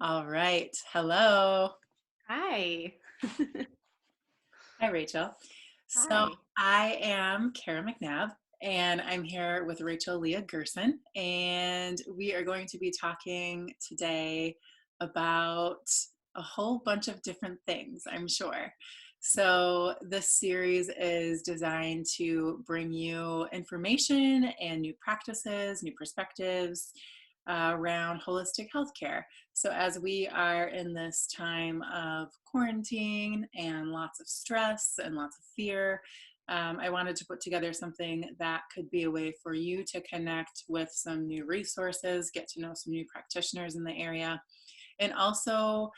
All right. Hello. Hi. Hi, Rachel. So Hi. I am Kara McNabb, and I'm here with Rachel Leah Gerson, and we are going to be talking today about a whole bunch of different things, I'm sure. So this series is designed to bring you information and new practices, new perspectives around holistic healthcare. So, as we are in this time of quarantine and lots of stress and lots of fear, I wanted to put together something that could be a way for you to connect with some new resources, get to know some new practitioners in the area, and also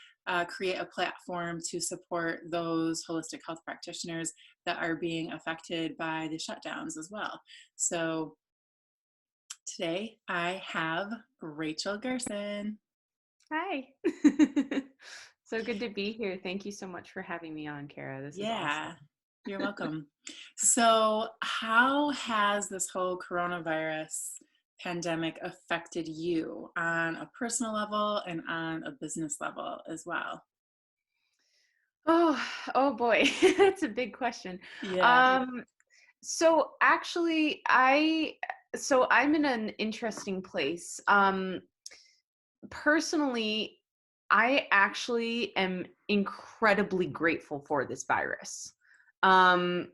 create a platform to support those holistic health practitioners that are being affected by the shutdowns as well. So, today I have Rachel Gerson. Hi. So good to be here. Thank you so much for having me on, Kara. This is awesome. Yeah, you're welcome. So, how has this whole coronavirus pandemic affected you on a personal level and on a business level as well? Oh, oh boy. That's a big question. Yeah. Um, so actually I'm in an interesting place. Personally, I actually am incredibly grateful for this virus. Um,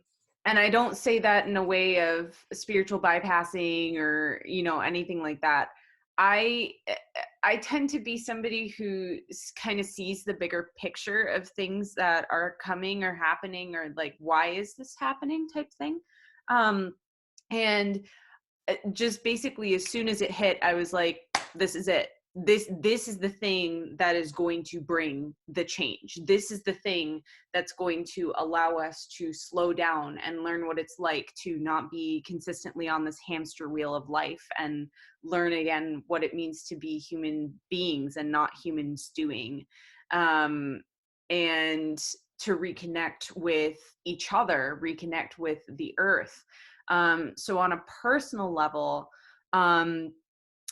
and I don't say that in a way of spiritual bypassing or, anything like that. I eh, I tend to be somebody who kind of sees the bigger picture of things that are coming or happening, or like, why is this happening type thing. Um, and just basically as soon as it hit, I was like, this is it. This is the thing that is going to bring the change. This is the thing that's going to allow us to slow down and learn what it's like to not be consistently on this hamster wheel of life, and learn again what it means to be human beings and not humans doing. Um, and to reconnect with each other, reconnect with the earth. So on a personal level, um,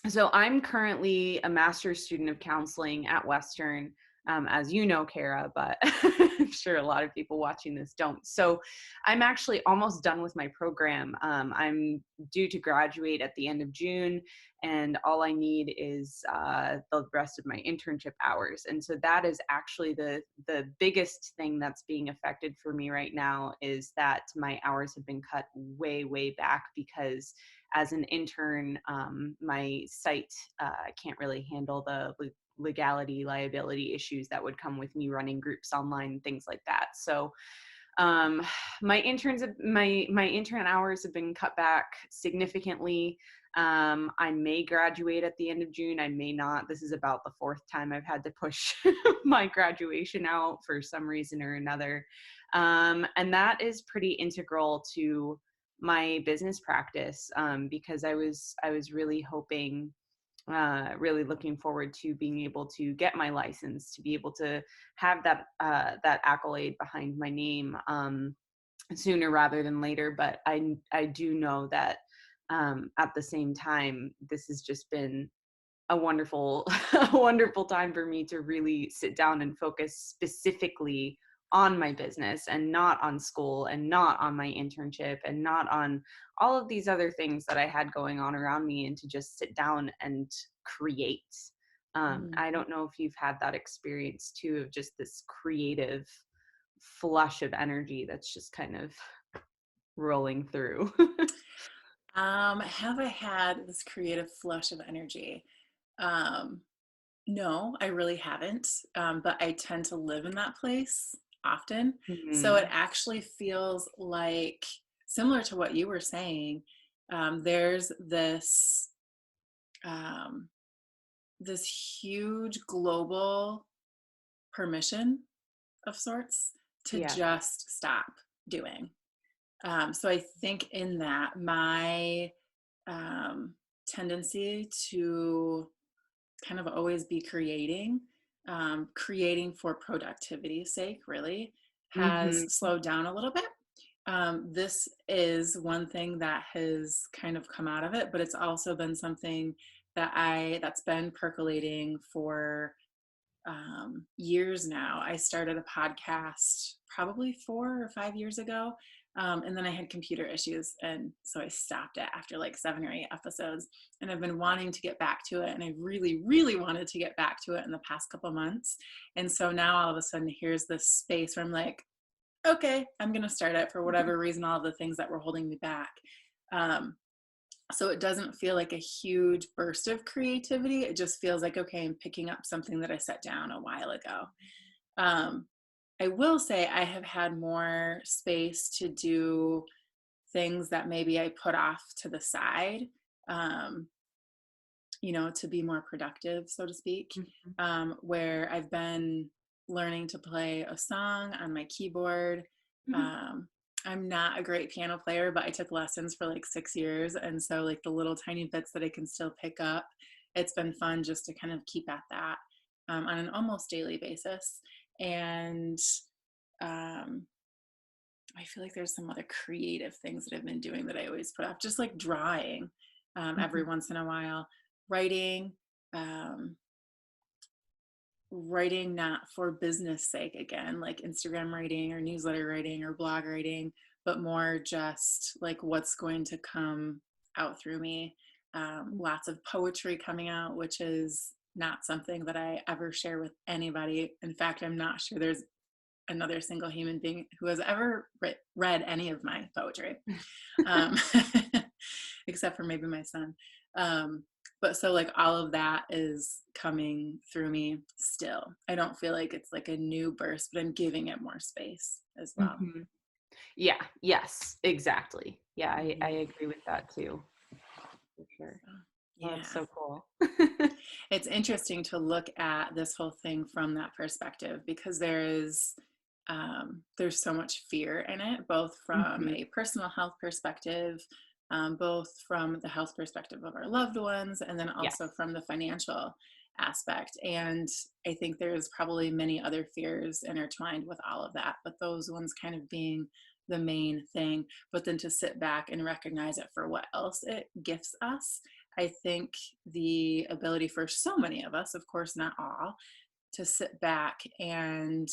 so I'm currently a master's student of counseling at Western, as you know, Kara, but I'm sure a lot of people watching this don't. So I'm actually almost done with my program. I'm due to graduate at the end of June, and all I need is the rest of my internship hours. And so that is actually the biggest thing that's being affected for me right now, is that my hours have been cut way back because as an intern, my site can't really handle the legality, liability issues that would come with me running groups online, things like that. So um, my intern hours have been cut back significantly. I may graduate at the end of June. I may not. This is about the fourth time I've had to push my graduation out for some reason or another. And that is pretty integral to my business practice, because I was really hoping, really looking forward to being able to get my license, to be able to have that accolade behind my name, sooner rather than later. But I do know that, at the same time, this has just been a wonderful a wonderful time for me to really sit down and focus specifically on my business, and not on school, and not on my internship, and not on all of these other things that I had going on around me, and to just sit down and create. Mm. I don't know if you've had that experience too, of just this creative flush of energy that's just kind of rolling through. Have I had this creative flush of energy? Um, no, I really haven't. But I tend to live in that place often. So it Mhm. actually feels like similar to what you were saying. There's um, this huge global permission of sorts to Yeah. just stop doing. So I think in that, my um, tendency to kind of always be creating, creating for productivity's sake, really, has Mhm. slowed down a little bit. This is one thing that has kind of come out of it, but it's also been something that's been percolating for years now. I started a podcast probably 4 or 5 years ago. And then I had computer issues. And so I stopped it after like 7 or 8 episodes. And I've been wanting to get back to it. And I really, really wanted to get back to it in the past couple of months. And so now all of a sudden, here's this space where I'm like, okay, I'm going to start it for whatever reason, all the things that were holding me back. Um, so it doesn't feel like a huge burst of creativity. It just feels like, okay, I'm picking up something that I set down a while ago. Um, I will say I have had more space to do things that maybe I put off to the side, um, to be more productive, so to speak, Mhm. where I've been learning to play a song on my keyboard. Mhm. Um, I'm not a great piano player, but I took lessons for like 6 years. And so, like, the little tiny bits that I can still pick up, it's been fun just to kind of keep at that on an almost daily basis. And um, I feel like there's some other creative things that I've been doing that I always put off, just like drawing every Mhm. once in a while, writing, um, writing not for business sake again, like Instagram writing or newsletter writing or blog writing, but more just like what's going to come out through me. Lots of poetry coming out, which is not something that I ever share with anybody. In fact, I'm not sure there's another single human being who has ever read any of my poetry, um, except for maybe my son. But so, like, all of that is coming through me still. I don't feel like it's like a new burst, but I'm giving it more space as well. Mhm. Yeah, yes, exactly. Yeah, I Mhm. agree with that too, for sure. So, Oh, that's yeah. so cool. It's interesting to look at this whole thing from that perspective because there's so much fear in it, both from Mhm. a personal health perspective, both from the health perspective of our loved ones, and then also Yes. from the financial aspect. And I think there's probably many other fears intertwined with all of that, but those ones kind of being the main thing. But then to sit back and recognize it for what else it gifts us. I think the ability for so many of us, of course, not all, to sit back and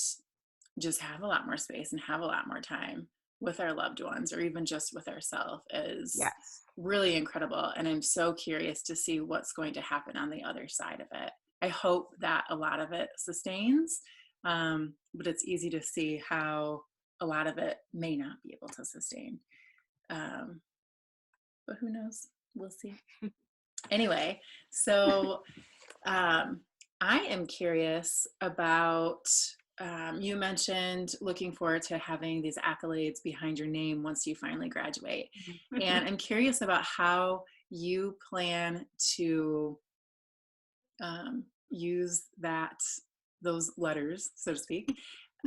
just have a lot more space and have a lot more time with our loved ones or even just with ourselves is Yes. really incredible. And I'm so curious to see what's going to happen on the other side of it. I hope that a lot of it sustains, but it's easy to see how a lot of it may not be able to sustain. Um, but who knows? We'll see. Anyway, so um, I am curious about. You mentioned looking forward to having these accolades behind your name once you finally graduate. And I'm curious about how you plan to use those letters, so to speak,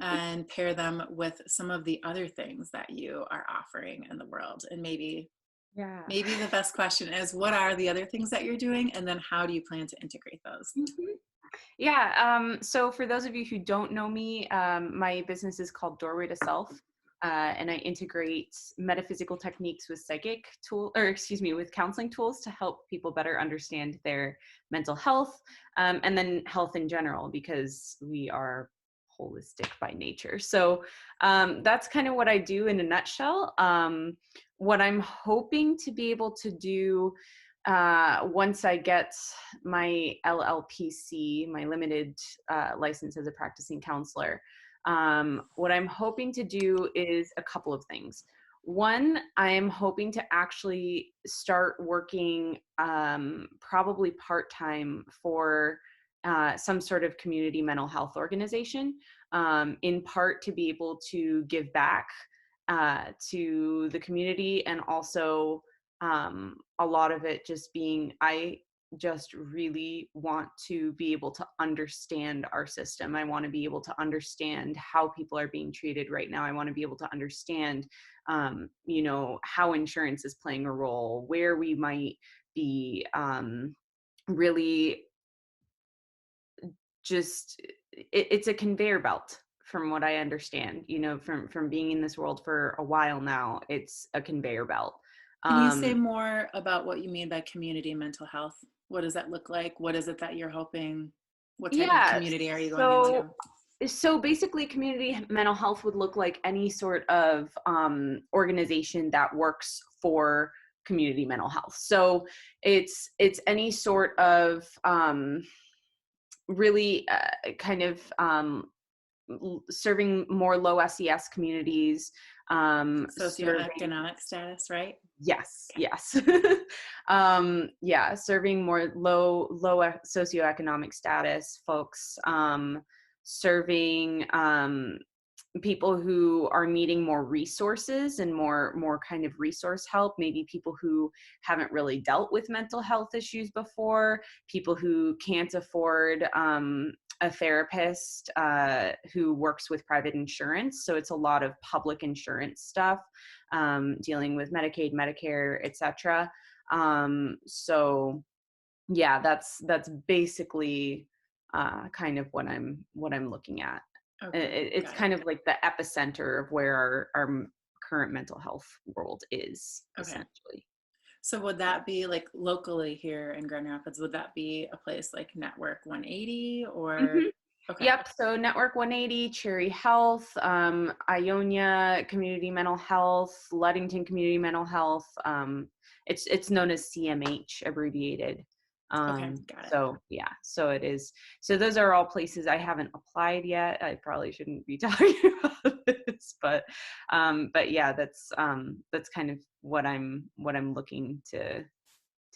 and pair them with some of the other things that you are offering in the world. And Yeah. maybe the best question is, what are the other things that you're doing? And then how do you plan to integrate those? Mhm. Yeah. So for those of you who don't know me, my business is called Doorway to Self. And I integrate metaphysical techniques with with counseling tools to help people better understand their mental health, and then health in general, because we are holistic by nature. So that's kind of what I do in a nutshell. What I'm hoping to be able to do once I get my LLPC, my limited license as a practicing counselor, what I'm hoping to do is a couple of things. One, I am hoping to actually start working probably part time for some sort of community mental health organization, in part to be able to give back to the community, and also a lot of it just being, I just really want to be able to understand our system. I want to be able to understand how people are being treated right now. I want to be able to understand, how insurance is playing a role, where we might be really just, it's a conveyor belt from what I understand, from being in this world for a while now. It's a conveyor belt. Can you say Um, more about what you mean by community mental health? What does that look like? What is it that you're hoping What type of Yeah. community are you going So into? so basically community mental health would look like any sort of organization that works for community mental health. So it's any sort of really kind of serving more low SES communities, serving. Socioeconomic status, right? Yes, Okay. yes. Yeah, serving more socioeconomic status folks, serving people who are needing more resources and more kind of resource help, maybe people who haven't really dealt with mental health issues before, people who can't afford a therapist who works with private insurance. So it's a lot of public insurance stuff, dealing with Medicaid, Medicare, etc. So yeah, that's basically kind of what I'm looking at. Okay, It's got it. kind of like the epicenter of where our current mental health world is, Okay. essentially. So would that be like locally here in Grand Rapids? Would that be a place like Network 180 or? Mhm. Okay. Yep. So Network 180, Cherry Health, Ionia Community Mental Health, Ludington Community Mental Health. It's known as CMH abbreviated. Okay, got it. So yeah, so it is. So those are all places I haven't applied yet. I probably shouldn't be talking about this, but yeah, that's kind of what I'm looking to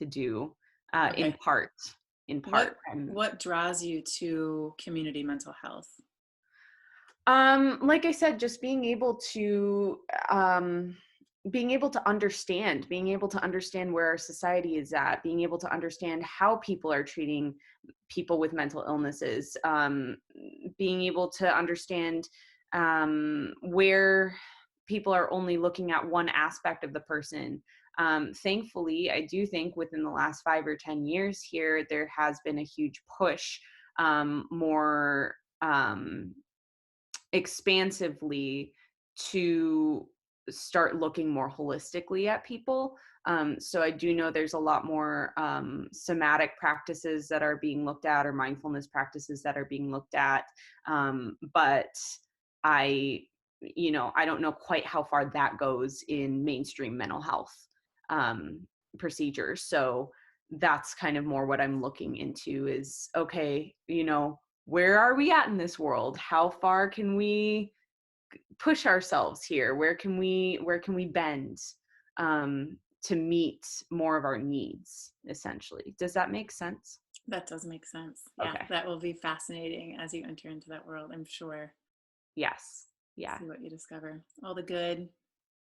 do, in Okay. part. In What part, what draws you to community mental health? Like I said, just um, being able to understand where our society is at, being able to understand how people are treating people with mental illnesses, being able to understand where people are only looking at one aspect of the person. Thankfully, I do think within the last 5 or 10 years here, there has been a huge push, more expansively, to start looking more holistically at people. So I do know there's a lot more somatic practices that are being looked at, or mindfulness practices that are being looked at. But I, I don't know quite how far that goes in mainstream mental health um, procedures. So that's kind of more what I'm looking into is, okay, where are we at in this world? How far can we push ourselves here? Where can we bend, to meet more of our needs, essentially? Does that make sense? That does make sense. Yeah, Okay. that will be fascinating as you enter into that world, I'm sure. Yes. Yeah. See what you discover. All the good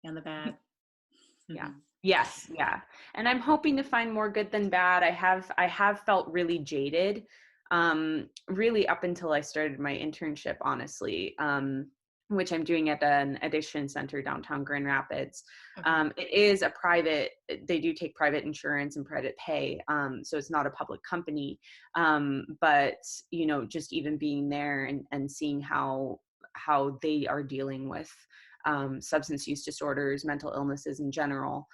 and the bad. Yeah. Yes. Yeah. And I'm hoping to find more good than bad. I have felt really jaded, really up until I started my internship, honestly, which I'm doing at an addiction center downtown Grand Rapids. Okay. It is a private, they do take private insurance and private pay. So it's not a public company. But, just even being there and seeing how they are dealing with substance use disorders, mental illnesses in general.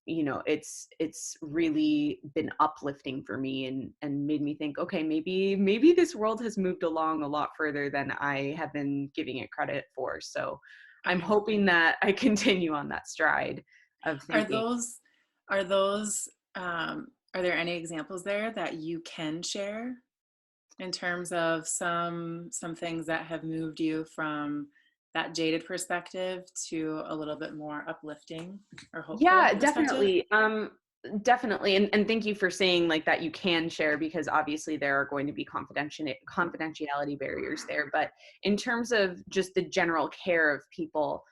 It's really been uplifting for me, and made me think, okay, maybe this world has moved along a lot further than I have been giving it credit for. So I'm Okay. hoping that I continue on that stride of Are thinking. those are those are there any examples there that you can share in terms of some things that have moved you from that jaded perspective to a little bit more uplifting or hopeful Yeah, perspective? definitely. And thank you for saying like that you can share, because obviously there are going to be confidentiality barriers there. But in terms of just the general care of people,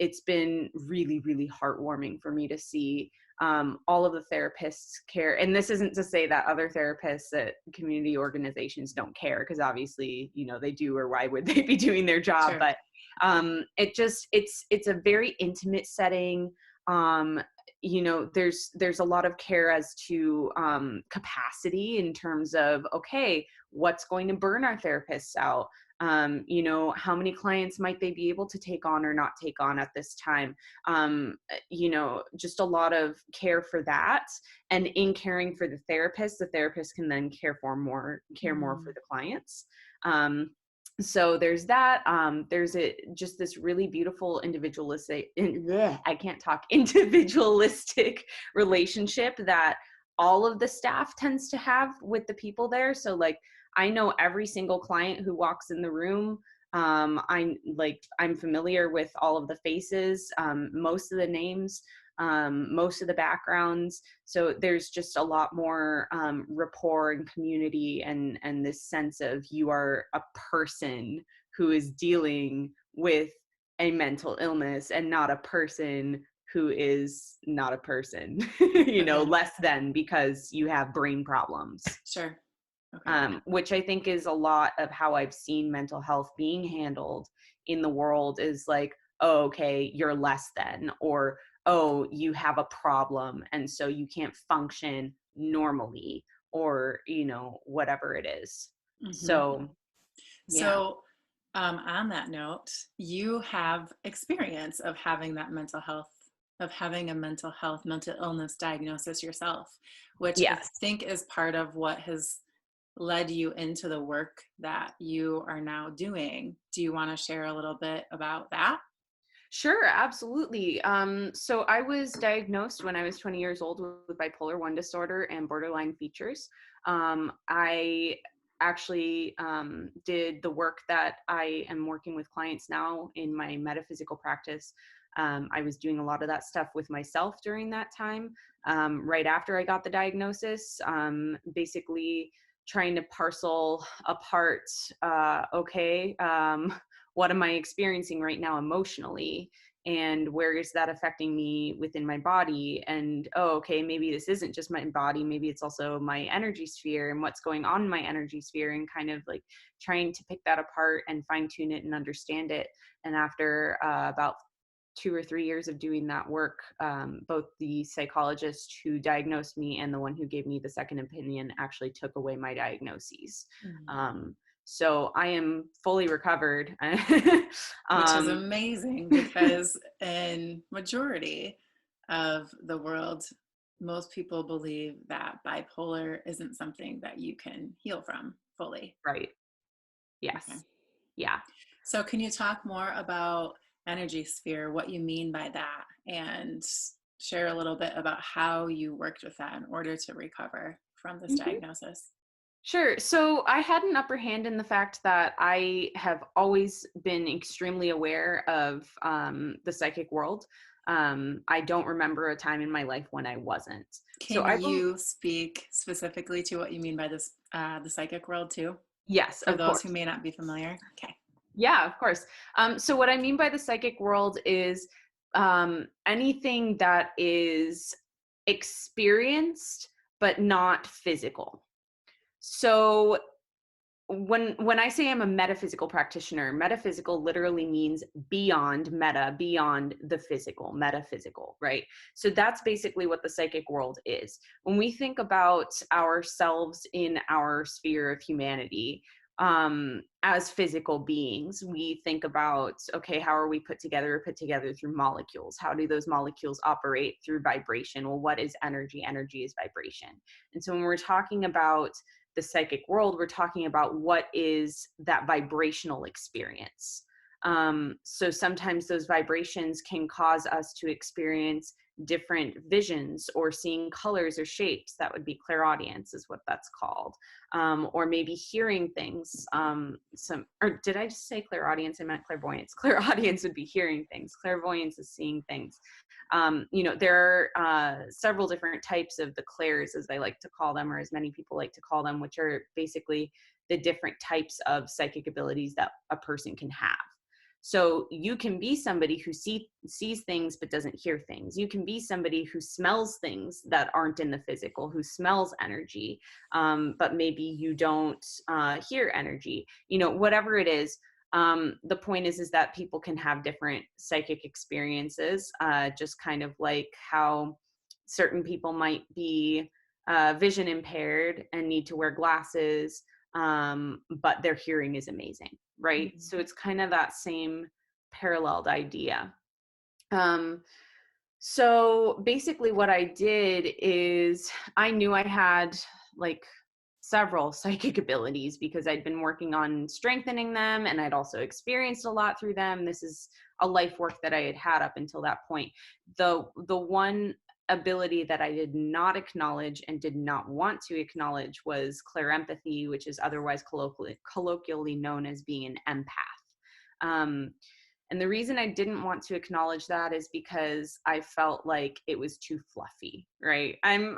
it's been really, really heartwarming for me to see all of the therapists care. And this isn't to say that other therapists at community organizations don't care, because obviously, they do, or why would they be doing their job? Sure. But it's a very intimate setting. um, there's a lot of care as to capacity in terms of, okay, what's going to burn our therapists out? How many clients might they be able to take on or not take on at this time? Just a lot of care for that. And in caring for the therapist can then care more for Mm. the clients. So there's that. Just this really beautiful I can't talk, individualistic relationship that all of the staff tends to have with the people there. So like, I know every single client who walks in the room. I'm familiar with all of the faces, most of the names, most of the backgrounds. So there's just a lot more rapport and community, and this sense of you are a person who is dealing with a mental illness and not a person who is not a person, Okay. less than because you have brain problems. Sure. Okay. Which I think is a lot of how I've seen mental health being handled in the world, is like, oh, okay, you're less than, or, oh, you have a problem and so you can't function normally, or, whatever it is. Hmm. So, yeah. So, on that note, you have experience of having that mental health, of having a mental illness diagnosis yourself, which I Yes. think is part of what has led you into the work that you are now doing. Do you want to share a little bit about that? Sure, absolutely. So I was diagnosed when I was 20 years old with bipolar 1 disorder and borderline features. I actually did the work that I am working with clients now in my metaphysical practice. I was doing a lot of that stuff with myself during that time, right after I got the diagnosis, basically trying to parcel apart, okay, what am I experiencing right now emotionally? And where is that affecting me within my body? And, oh, okay, maybe this isn't just my body. Maybe it's also my energy sphere and what's going on in my energy sphere, and kind of like trying to pick that apart and fine tune it and understand it. And after about 2 or 3 years of doing that work, both the psychologist who diagnosed me and the one who gave me the second opinion actually took away my diagnoses. Mm. Um, so I am fully recovered. Which is um, amazing because in majority of the world, most people believe that bipolar isn't something that you can heal from fully. right. Okay. Yes. Yeah. So can you talk more about energy sphere, what you mean by that, and share a little bit about how you worked with that in order to recover from this Mhm. diagnosis? Sure. So I had an upper hand in the fact that I have always been extremely aware of the psychic world. I don't remember a time in my life when I wasn't. So Can you speak specifically to what you mean by this, the psychic world too, yes, for of those who course. may not be familiar? Okay. Yeah, of course. So what I mean by the psychic world is anything that is experienced but not physical. So when I say I'm a metaphysical practitioner, metaphysical literally means beyond meta, beyond the physical, metaphysical, right? So that's basically what the psychic world is. When we think about ourselves in our sphere of humanity, as physical beings, we think about, okay, how are we put together? We're put together through molecules. How do those molecules operate? Through vibration. Well, what is energy? Energy is vibration. And so when we're talking about the psychic world, we're talking about what is that vibrational experience. So sometimes those vibrations can cause us to experience different visions, or seeing colors or shapes. That would be clairaudience, is what that's called. Or maybe hearing things. Or did I just say clairaudience? I meant clairvoyance. Clairaudience would be hearing things. Clairvoyance is seeing things. There are several different types of the clairs, as I like to call them, or as many people like to call them, which are basically the different types of psychic abilities that a person can have. So you can be somebody who sees things but doesn't hear things. You can be somebody who smells things that aren't in the physical, who smells energy, but maybe you don't hear energy. Whatever it is, The point is that people can have different psychic experiences, just kind of like how certain people might be vision impaired and need to wear glasses, but their hearing is amazing, right? Mhm. So it's kind of that same paralleled idea. Um, so basically, what I did is I knew I had like several psychic abilities because I'd been working on strengthening them and I'd also experienced a lot through them. This is a life work that I had had up until that point. The one ability that I did not acknowledge and did not want to acknowledge was empathy, which is otherwise colloquially known as being an empath. And the reason I didn't want to acknowledge that is because I felt like it was too fluffy, right? I'm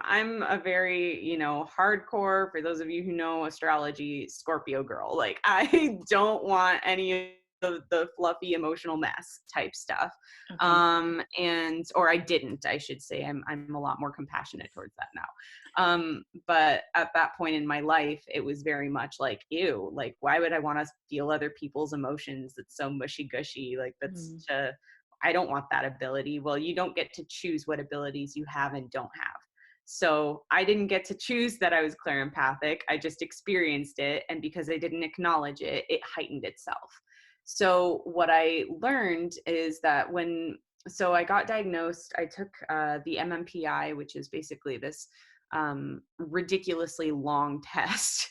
a very, hardcore, for those of you who know astrology, Scorpio girl. Like I don't want any of the fluffy emotional mess type stuff. Okay. Or I didn't, I should say. I'm a lot more compassionate towards that now. But at that point in my life, it was very much like, ew, like, why would I want to feel other people's emotions? It's so mushy gushy. Like, Mhm. I don't want that ability. Well, you don't get to choose what abilities you have and don't have. So I didn't get to choose that I was clairempathic. I just experienced it. And because I didn't acknowledge it, it heightened itself. So what I learned is that so I got diagnosed, I took the MMPI, which is basically this ridiculously long test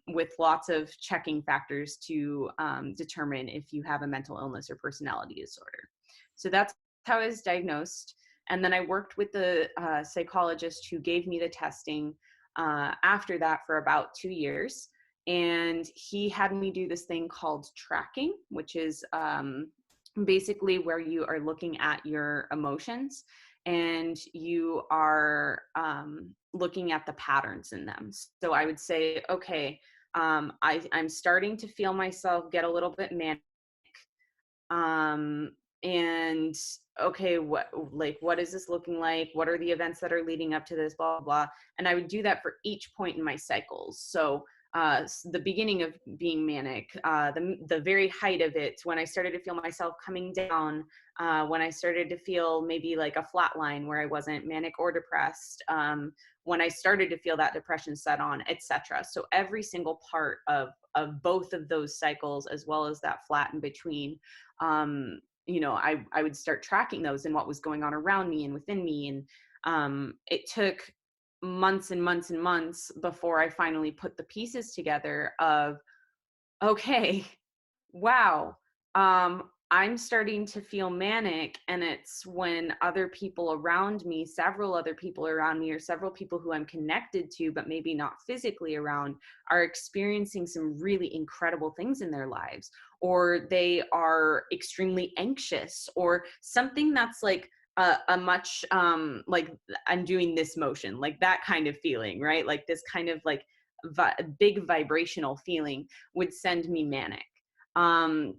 with lots of checking factors to determine if you have a mental illness or personality disorder. So that's how I was diagnosed. And then I worked with the psychologist who gave me the testing after that for about 2 years. And he had me do this thing called tracking, which is basically where you are looking at your emotions and you are looking at the patterns in them. So I would say, okay, I'm starting to feel myself get a little bit manic. Um, and okay, what is this looking like? What are the events that are leading up to this? Blah, blah, blah. And I would do that for each point in my cycles. So the beginning of being manic, the very height of it, when I started to feel myself coming down, when I started to feel maybe like a flat line where I wasn't manic or depressed, when I started to feel that depression set on, etc. So every single part of both of those cycles, as well as that flat in between, I would start tracking those and what was going on around me and within me. And it took months and months and months before I finally put the pieces together of, okay, wow, I'm starting to feel manic. And it's when other people around me, several other people around me, or several people who I'm connected to, but maybe not physically around, are experiencing some really incredible things in their lives, or they are extremely anxious, or something that's like a much like I'm doing this motion, like that kind of feeling, right? Like this kind of like big vibrational feeling would send me manic. Um,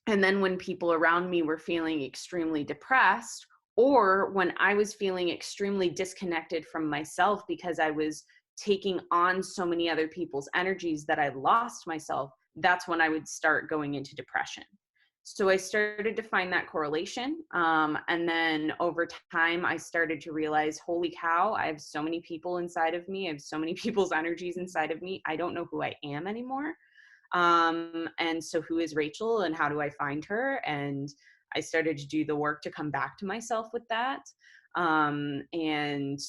and then when people around me were feeling extremely depressed, or when I was feeling extremely disconnected from myself because I was taking on so many other people's energies that I lost myself, that's when I would start going into depression. So I started to find that correlation. And then over time, I started to realize, holy cow, I have so many people inside of me. I have so many people's energies inside of me. I don't know who I am anymore. And so who is Rachel and how do I find her? And I started to do the work to come back to myself with that. And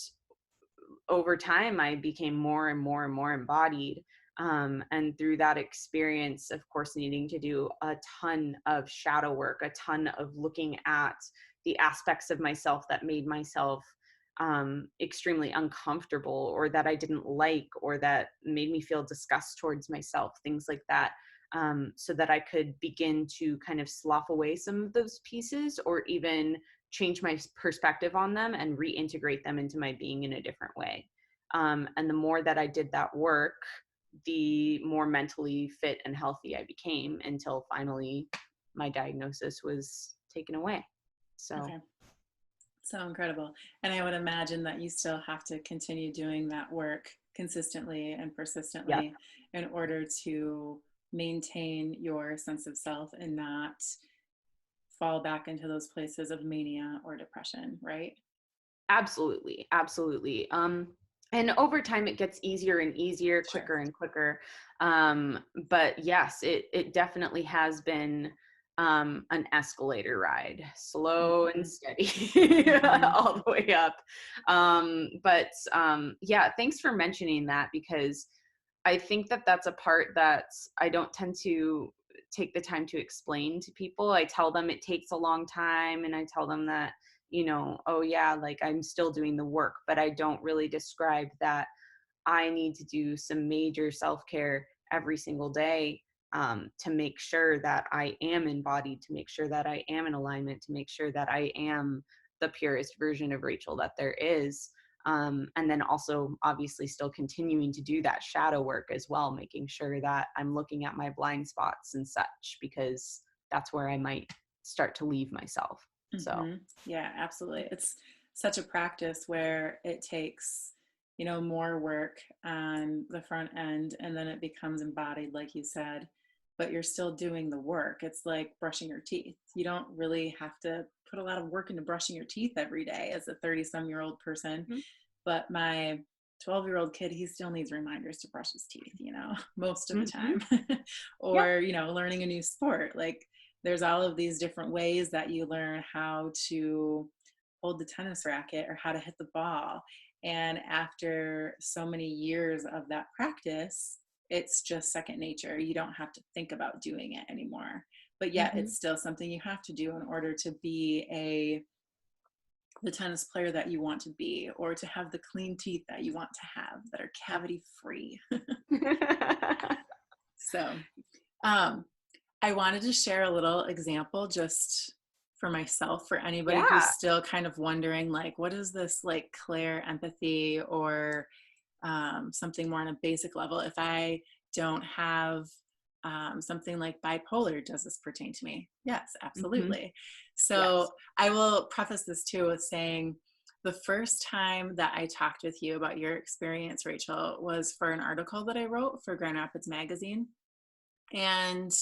over time, I became more and more and more embodied. And through that experience, of course, needing to do a ton of shadow work, a ton of looking at the aspects of myself that made myself extremely uncomfortable, or that I didn't like, or that made me feel disgust towards myself, things like that. So that I could begin to kind of slough away some of those pieces, or even change my perspective on them and reintegrate them into my being in a different way. And the more that I did that work, the more mentally fit and healthy I became, until finally my diagnosis was taken away. So, Okay. So incredible. And I would imagine that you still have to continue doing that work consistently and yep. persistently in order to maintain your sense of self and not fall back into those places of mania or depression, right? Absolutely, absolutely. And over time, it gets easier and easier, Sure. quicker and quicker. But yes, it definitely has been an escalator ride, slow and Mhm. steady, Mhm. all the way up. But yeah, thanks for mentioning that, because I think that that's a part that I don't tend to take the time to explain to people. I tell them it takes a long time, and I tell them that, oh yeah, like I'm still doing the work, but I don't really describe that I need to do some major self care every single day, to make sure that I am embodied, to make sure that I am in alignment, to make sure that I am the purest version of Rachel that there is. And then also, obviously, still continuing to do that shadow work as well, making sure that I'm looking at my blind spots and such, because that's where I might start to leave myself. So, Yeah, absolutely. It's such a practice where it takes, more work on the front end and then it becomes embodied, like you said, but you're still doing the work. It's like brushing your teeth. You don't really have to put a lot of work into brushing your teeth every day as a 30-some-year-old person. mhm. But my 12-year-old kid, he still needs reminders to brush his teeth, most of the Mhm. time. Yep. Or, learning a new sport. Like there's all of these different ways that you learn how to hold the tennis racket or how to hit the ball. And after so many years of that practice, it's just second nature. You don't have to think about doing it anymore. But yet Mhm. it's still something you have to do in order to be the tennis player that you want to be, or to have the clean teeth that you want to have that are cavity free. So, um, I wanted to share a little example just for myself, for anybody who's Yeah. still kind of wondering, like, what is this like Claire empathy, or something more on a basic level? If I don't have something like bipolar, does this pertain to me? Yes, Mhm. absolutely. So Yes. I will preface this too with saying the first time that I talked with you about your experience, Rachel, was for an article that I wrote for Grand Rapids Magazine. And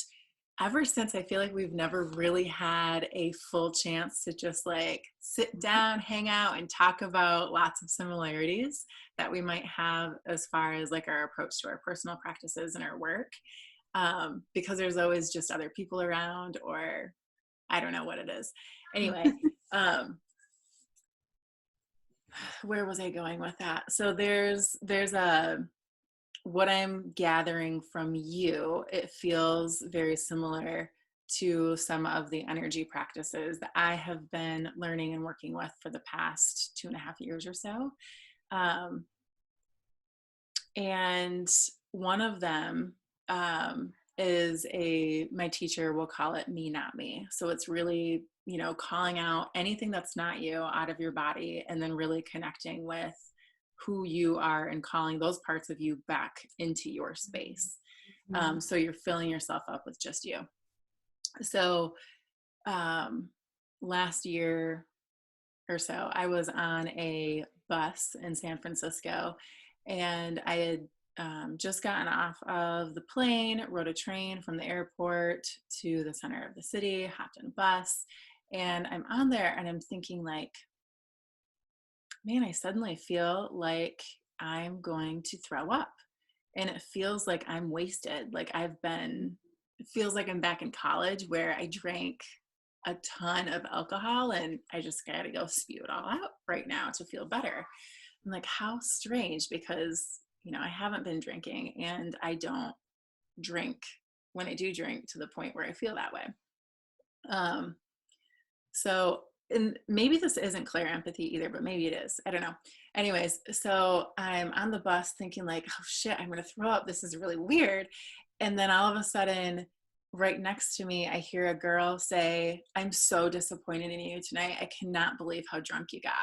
ever since, I feel like we've never really had a full chance to just like sit Mhm. down, hang out, and talk about lots of similarities that we might have as far as like our approach to our personal practices and our work. Because there's always just other people around, or I don't know what it is. Anyway, um, where was I going with that? So there's a what I'm gathering from you, it feels very similar to some of the energy practices that I have been learning and working with for the past 2.5 years or so. Um, and one of them is my teacher will call it me, not me. So it's really, calling out anything that's not you out of your body, and then really connecting with who you are and calling those parts of you back into your space. Mhm. So you're filling yourself up with just you. So um, last year or so, I was on a bus in San Francisco, and I had just gotten off of the plane, rode a train from the airport to the center of the city, hopped in a bus, and I'm on there and I'm thinking, like, man, I suddenly feel like I'm going to throw up. And it feels like I'm wasted. Like it feels like I'm back in college where I drank a ton of alcohol and I just got to go spew it all out right now to feel better. I'm like, how strange, because, I haven't been drinking and I don't drink when I do drink to the point where I feel that way. Um, So, and maybe this isn't clear empathy either, but maybe it is. I don't know. Anyways, so I'm on the bus thinking, like, oh shit, I'm going to throw up. This is really weird. And then all of a sudden, right next to me, I hear a girl say, I'm so disappointed in you tonight. I cannot believe how drunk you got.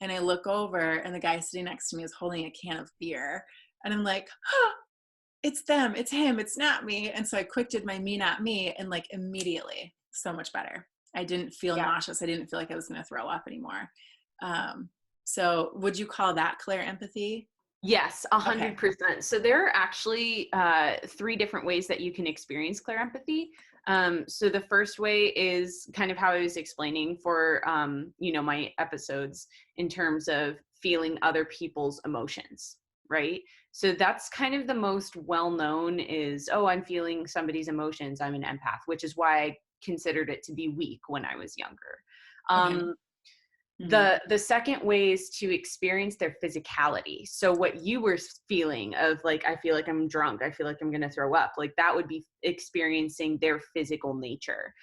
And I look over, and the guy sitting next to me is holding a can of beer. And I'm like, oh, it's them, it's him, it's not me. And so I quick did my me, not me, and like immediately, so much better. I didn't feel Yeah. nauseous. I didn't feel like I was going to throw up anymore. Um, so would you call that clear empathy? Yes, Okay. 100%. So there are actually three different ways that you can experience clear empathy. So the first way is kind of how I was explaining for my episodes in terms of feeling other people's emotions, right? So that's kind of the most well known is, oh, I'm feeling somebody's emotions. I'm an empath, which is why I considered it to be weak when I was younger. Okay. Um, Mhm. the second way is to experience their physicality. So what you were feeling of like, I feel like I'm drunk, I feel like I'm going to throw up, like that would be experiencing their physical nature.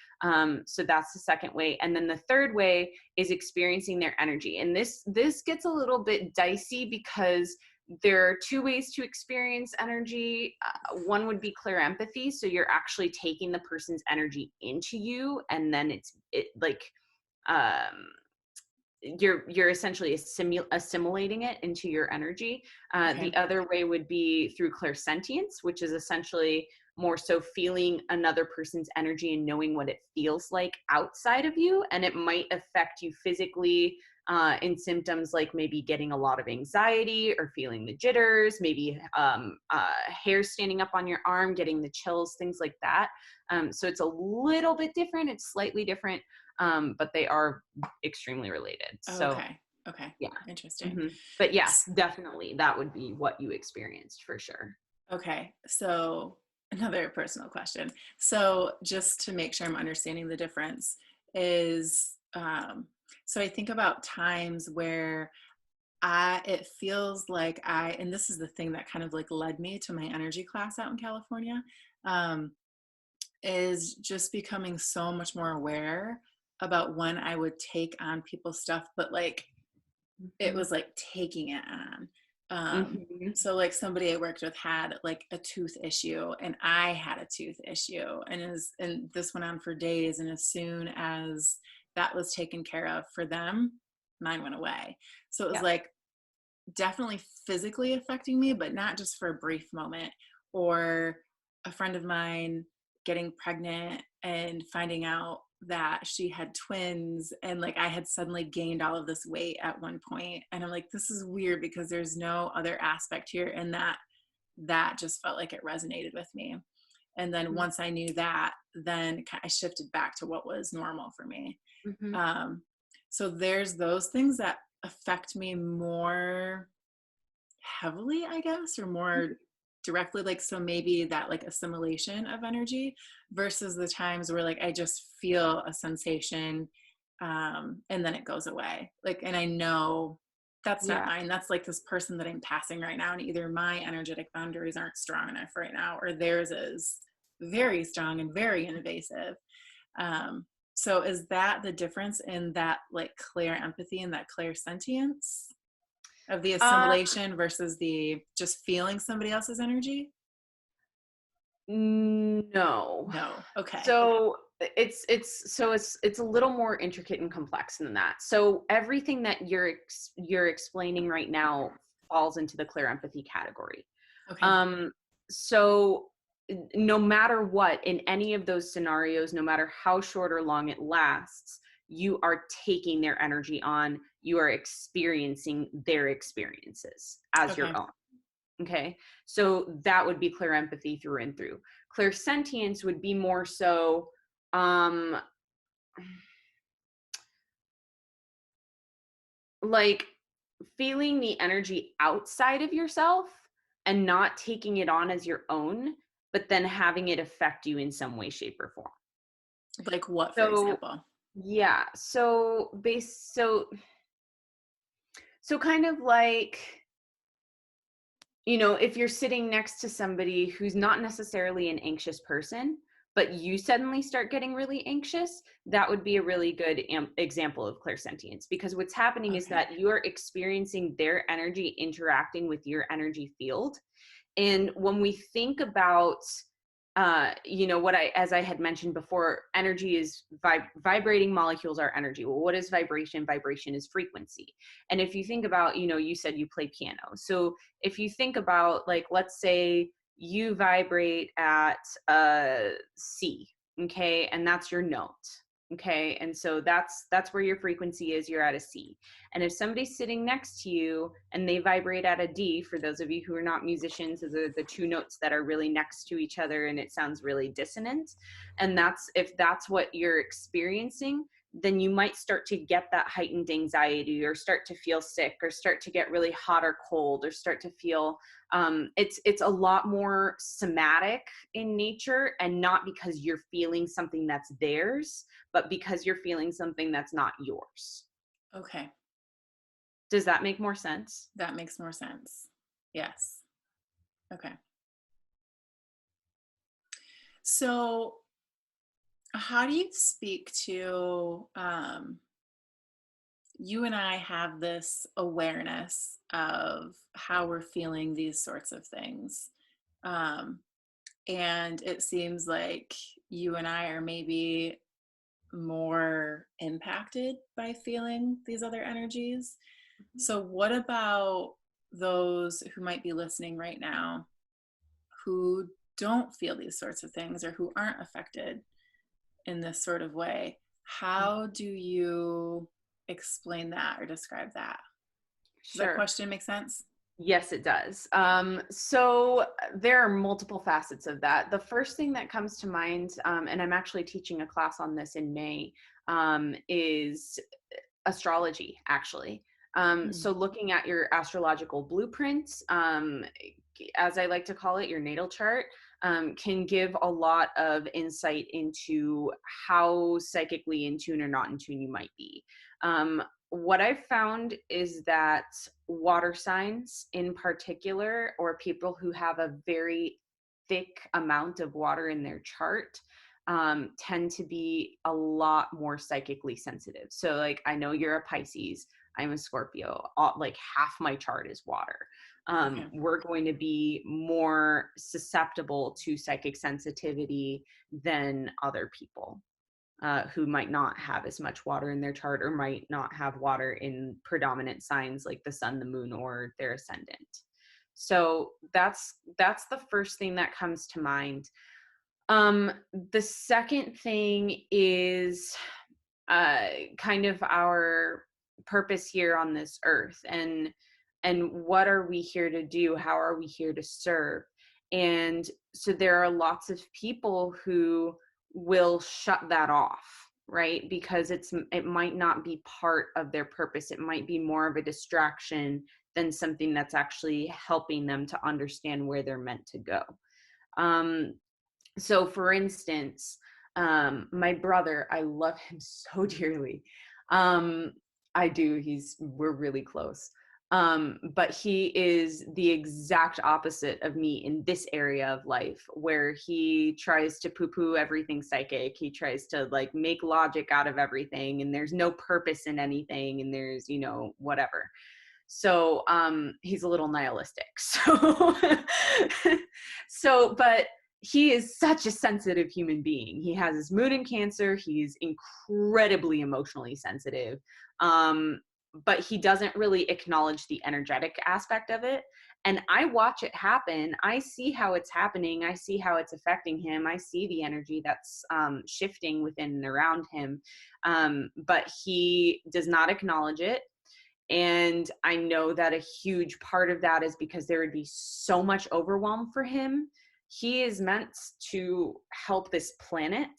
So that's the second way. And then the third way is experiencing their energy. And this gets a little bit dicey because there are two ways to experience energy. One would be clear empathy. So you're actually taking the person's energy into you, and then um you're essentially assimilating it into your energy. Okay. The other way would be through clairsentience, which is essentially more so feeling another person's energy and knowing what it feels like outside of you, and it might affect you physically in symptoms like maybe getting a lot of anxiety or feeling the jitters, maybe hair standing up on your arm, getting the chills, things like that. So it's a little bit different. It's slightly different, but they are extremely related. Oh, So okay. Okay. yeah. Interesting. But yes, S- definitely that would be what you experienced for sure. Okay. So another personal question. So just to make sure I'm understanding the difference is, so I think about times where it feels like and this is the thing that kind of like led me to my energy class out in California, um, is just becoming so much more aware about when I would take on people's stuff, but like it Mhm. was like taking it on. Mhm. So like somebody I worked with had like a tooth issue and I had a tooth issue, and this went on for days, and as soon as that was taken care of for them, mine went away. So it was Yeah. like definitely physically affecting me, but not just for a brief moment. Or a friend of mine getting pregnant and finding out that she had twins, and like I had suddenly gained all of this weight at one point, and I'm like, this is weird because there's no other aspect here, and that just felt like it resonated with me. And then Mhm. once I knew that, then I shifted back to what was normal for me. Mhm. um, so there's those things that affect me more heavily, I guess, or more directly. Like, so maybe that like assimilation of energy versus the times where like I just feel a sensation, and then it goes away. Like, and I know that's not Yeah. mine. That's like this person that I'm passing right now. And either my energetic boundaries aren't strong enough right now, or theirs is very strong and very invasive. Um, so is that the difference in that like clear empathy and that clear sentience of the Um, assimilation versus the just feeling somebody else's energy? no. No. Okay. So it's a little more intricate and complex than that. So everything that you're explaining right now falls into the clear empathy category. Okay. Um, so no matter what, in any of those scenarios, no matter how short or long it lasts, you are taking their energy on, you are experiencing their experiences as Okay. your own. Okay. So that would be clear empathy through and through. Clear sentience would be more so, um, like feeling the energy outside of yourself and not taking it on as your own, but then having it affect you in some way, shape, or form. Like what, for So example? yeah, so kind of like, if you're sitting next to somebody who's not necessarily an anxious person, but you suddenly start getting really anxious, that would be a really good example of clairsentience, because what's happening is Okay. that you're experiencing their energy interacting with your energy field. And when we think about, as I had mentioned before, energy is vibrating molecules are energy. Well, what is vibration? Vibration is frequency. And if you think about, you said you play piano. So if you think about, like, let's say you vibrate at C, okay, and that's your note. Okay. And so that's where your frequency is. You're at a C. And if somebody's sitting next to you and they vibrate at a D, for those of you who are not musicians, those are the two notes that are really next to each other and it sounds really dissonant. And if that's what you're experiencing, then you might start to get that heightened anxiety, or start to feel sick, or start to get really hot or cold, or start to feel it's a lot more somatic in nature, and not because you're feeling something that's theirs, but because you're feeling something that's not yours. Okay. Does that make more sense? That makes more sense. Yes. Okay. So, how do you speak to you and I have this awareness of how we're feeling these sorts of things. Um, and it seems like you and I are maybe more impacted by feeling these other energies. Mhm. So, what about those who might be listening right now who don't feel these sorts of things or who aren't affected in this sort of way? How do you explain that or describe that? Does that Sure. question make sense? Yes, it does. So there are multiple facets of that. The first thing that comes to mind, and I'm actually teaching a class on this in May, is astrology, actually. Mm. So looking at your astrological blueprints, as I like to call it, your natal chart, can give a lot of insight into how psychically in tune or not in tune you might be. What I've found is that water signs in particular, or people who have a very thick amount of water in their chart, tend to be a lot more psychically sensitive. So, like, I know you're a Pisces, I'm a Scorpio, like half my chart is water. Okay. We're going to be more susceptible to psychic sensitivity than other people who might not have as much water in their chart, or might not have water in predominant signs like the sun, the moon, or their ascendant. So that's the first thing that comes to mind. The second thing is uh, kind of our purpose here on this earth, and what are we here to do? How are we here to serve? And so there are lots of people who will shut that off, right? Because it might not be part of their purpose. It might be more of a distraction than something that's actually helping them to understand where they're meant to go. Um, so for instance, my brother, I love him so dearly. um I do, we're really close. But he is the exact opposite of me in this area of life, where he tries to poo poo everything psychic. He tries to like make logic out of everything, and there's no purpose in anything, and there's, whatever. So he's a little nihilistic. But he is such a sensitive human being. He has his moon in Cancer. He's incredibly emotionally sensitive. Um, but he doesn't really acknowledge the energetic aspect of it. And I watch it happen. I see how it's happening. I see how it's affecting him. I see the energy that's shifting within and around him. But he does not acknowledge it. And I know that a huge part of that is because there would be so much overwhelm for him. He is meant to help this planet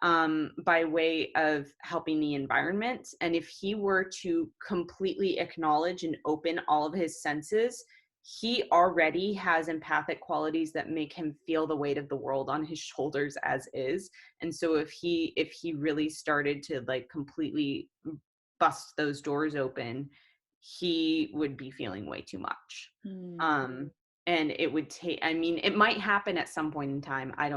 by way of helping the environment. And if he were to completely acknowledge and open all of his senses, he already has empathic qualities that make him feel the weight of the world on his shoulders as is. And so if he really started to like completely bust those doors open, he would be feeling way too much. Mm. And it would take, I mean, it might happen at some point in time. I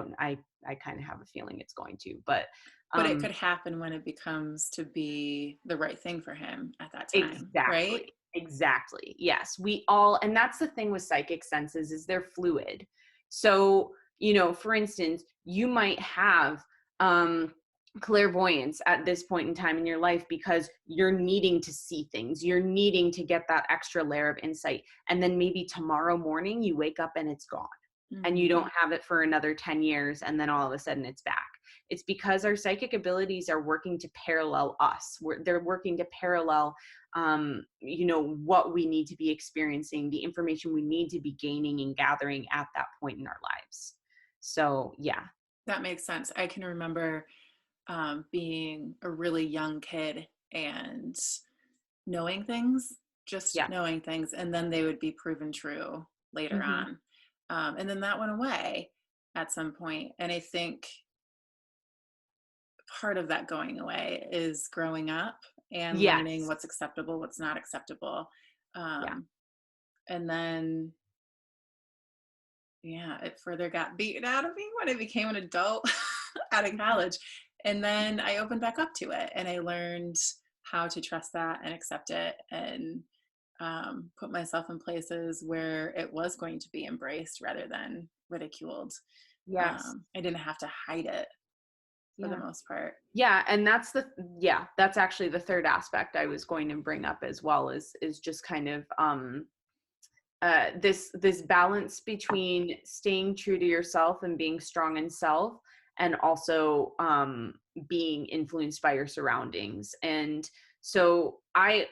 kind of have a feeling it's going to, but But it um could happen when it becomes to be the right thing for him at that time, right? exactly. Exactly. Yes. We all, and that's the thing with psychic senses, is they're fluid. So, for instance, you might have clairvoyance at this point in time in your life because you're needing to see things. You're needing to get that extra layer of insight. And then maybe tomorrow morning you wake up and it's gone, and you Mm. don't have it for another 10 years, and then all of a sudden it's back. It's because our psychic abilities are working to parallel us. They're working to parallel, what we need to be experiencing, the information we need to be gaining and gathering at that point in our lives. So, yeah. That makes sense. I can remember being a really young kid and knowing things, just Yeah. knowing things, and then they would be proven true later Hmm. on. And then that went away at some point. And I think part of that going away is growing up and learning Yes. what's acceptable, what's not acceptable. Yeah. Um, and then, yeah, it further got beaten out of me when I became an adult out of college. And then I opened back up to it and I learned how to trust that and accept it and put myself in places where it was going to be embraced rather than ridiculed. Yes. I didn't have to hide it for the Yeah. most part. Yeah, and that's actually the third aspect I was going to bring up as well, is just kind of this balance between staying true to yourself and being strong in self, and also being influenced by your surroundings. And so I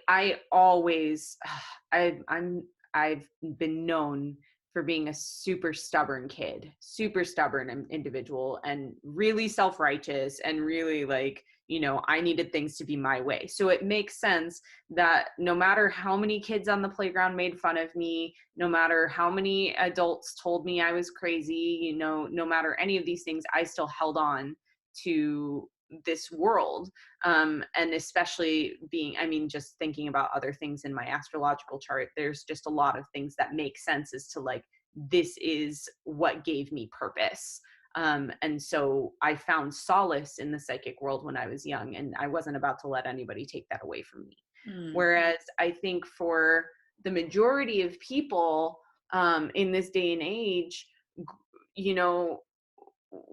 always I've been known for being a super stubborn kid, super stubborn individual, and really self-righteous, and really like, I needed things to be my way. So it makes sense that no matter how many kids on the playground made fun of me, no matter how many adults told me I was crazy, no matter any of these things, I still held on to this world. And especially just thinking about other things in my astrological chart, there's just a lot of things that make sense as to like, this is what gave me purpose. And so I found solace in the psychic world when I was young, and I wasn't about to let anybody take that away from me. Mm, Whereas I think for the majority of people, in this day and age, you know,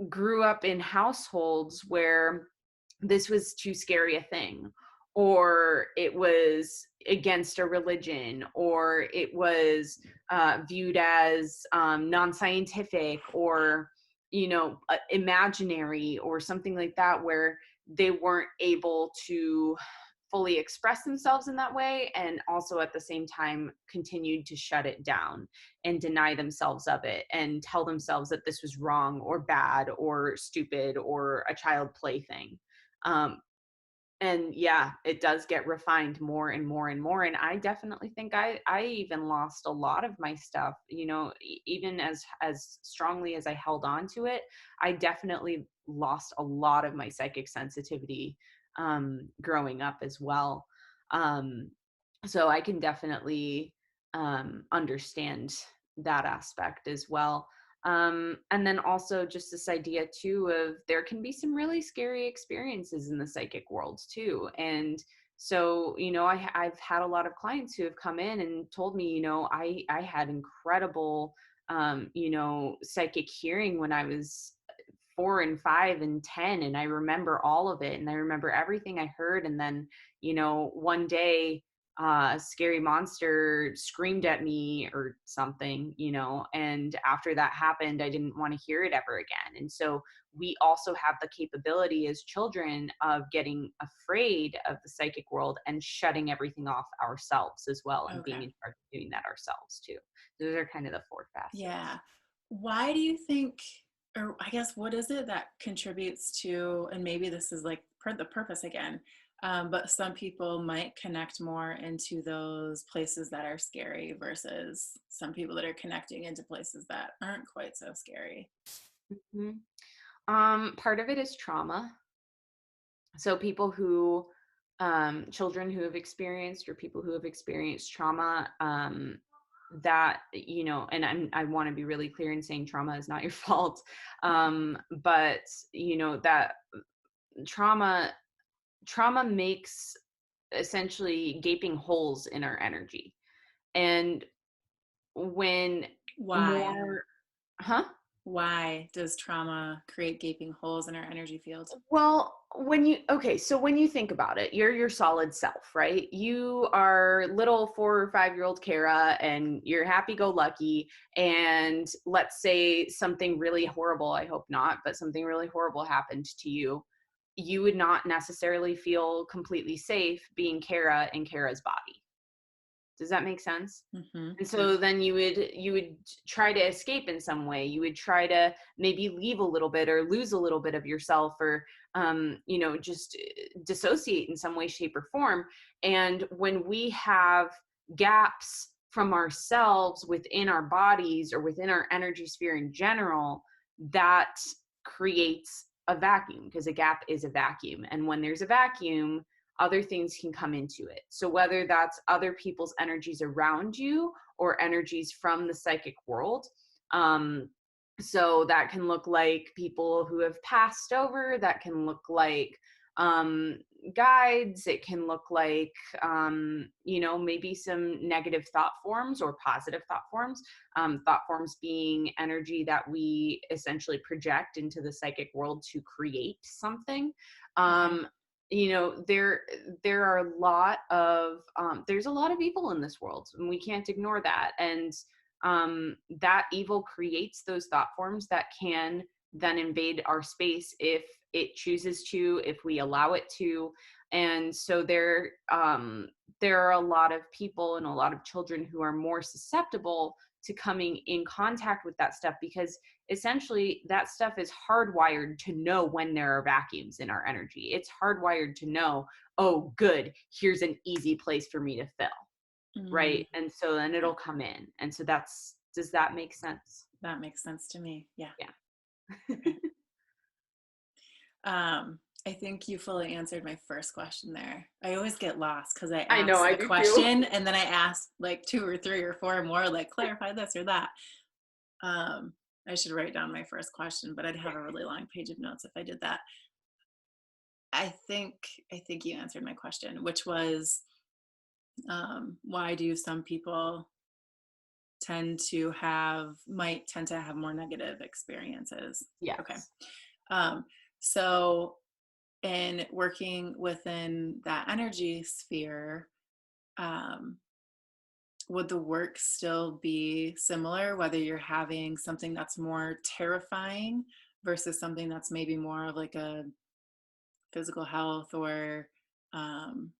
grew up in households where this was too scary a thing, or it was against a religion, or it was viewed as non-scientific, or imaginary, or something like that, where they weren't able to fully express themselves in that way, and also at the same time continued to shut it down and deny themselves of it and tell themselves that this was wrong or bad or stupid or a child plaything. um, and yeah, it does get refined more and more and more. And I definitely think I even lost a lot of my stuff, even as strongly as I held on to it. I definitely lost a lot of my psychic sensitivity growing up as well. um so I can definitely understand that aspect as well. And then also just this idea too of there can be some really scary experiences in the psychic world too. And so, I've had a lot of clients who have come in and told me, I had incredible, psychic hearing when I was 4 and 5 and 10, and I remember all of it, and I remember everything I heard. And then, one day, a scary monster screamed at me or something, and after that happened, I didn't want to hear it ever again. And so we also have the capability as children of getting afraid of the psychic world and shutting everything off ourselves as well, and being okay. in charge of doing that ourselves too. Those are kind of the four Yeah. facets. Why do you think, or I guess, what is it that contributes to, and maybe this is like the purpose again, but some people might connect more into those places that are scary versus some people that are connecting into places that aren't quite so scary. Mhm. Part of it is trauma. So people who, children who have experienced, or people who have experienced trauma, that, and I want to be really clear in saying trauma is not your fault. But that trauma trauma makes essentially gaping holes in our energy. And when Why? more, huh? Why does trauma create gaping holes in our energy field? Well, so when you think about it, you're your solid self, right? You are little 4 or 5 year old Kara and you're happy go lucky. And let's say something really horrible, I hope not, but something really horrible happened to you. You would not necessarily feel completely safe being Kara in Kara's body. Does that make sense? Hmm. And so then you would try to escape in some way. You would try to maybe leave a little bit or lose a little bit of yourself, or just dissociate in some way, shape, or form. And when we have gaps from ourselves within our bodies or within our energy sphere in general, that creates a vacuum, because a gap is a vacuum. And when there's a vacuum, other things can come into it. So whether that's other people's energies around you or energies from the psychic world. Um, so that can look like people who have passed over, that can look like um, guides, it can look like, maybe some negative thought forms or positive thought forms. Thought forms being energy that we essentially project into the psychic world to create something. Okay. Um, there are a lot of there's a lot of evil in this world, and we can't ignore that. And that evil creates those thought forms that can then invade our space if it chooses to, if we allow it to. And so there are a lot of people and a lot of children who are more susceptible to coming in contact with that stuff, because essentially that stuff is hardwired to know when there are vacuums in our energy. It's hardwired to know, oh, good, here's an easy place for me to fill. Mm, Right. And so then yeah, it'll come in. And so does that make sense? that makes sense to me. Yeah. Yeah. Okay. I think you fully answered my first question there. I always get lost because I I know, ask I the do too. question and then I ask like two or three or four more, like clarify this or that. Um, I should write down my first question, but I'd have a really long page of notes if I did that. I think you answered my question, which was why do some people might tend to have more negative experiences? Okay. Yes. Um, so in working within that energy sphere, um, would the work still be similar, whether you're having something that's more terrifying versus something that's maybe more of like a physical health or, um,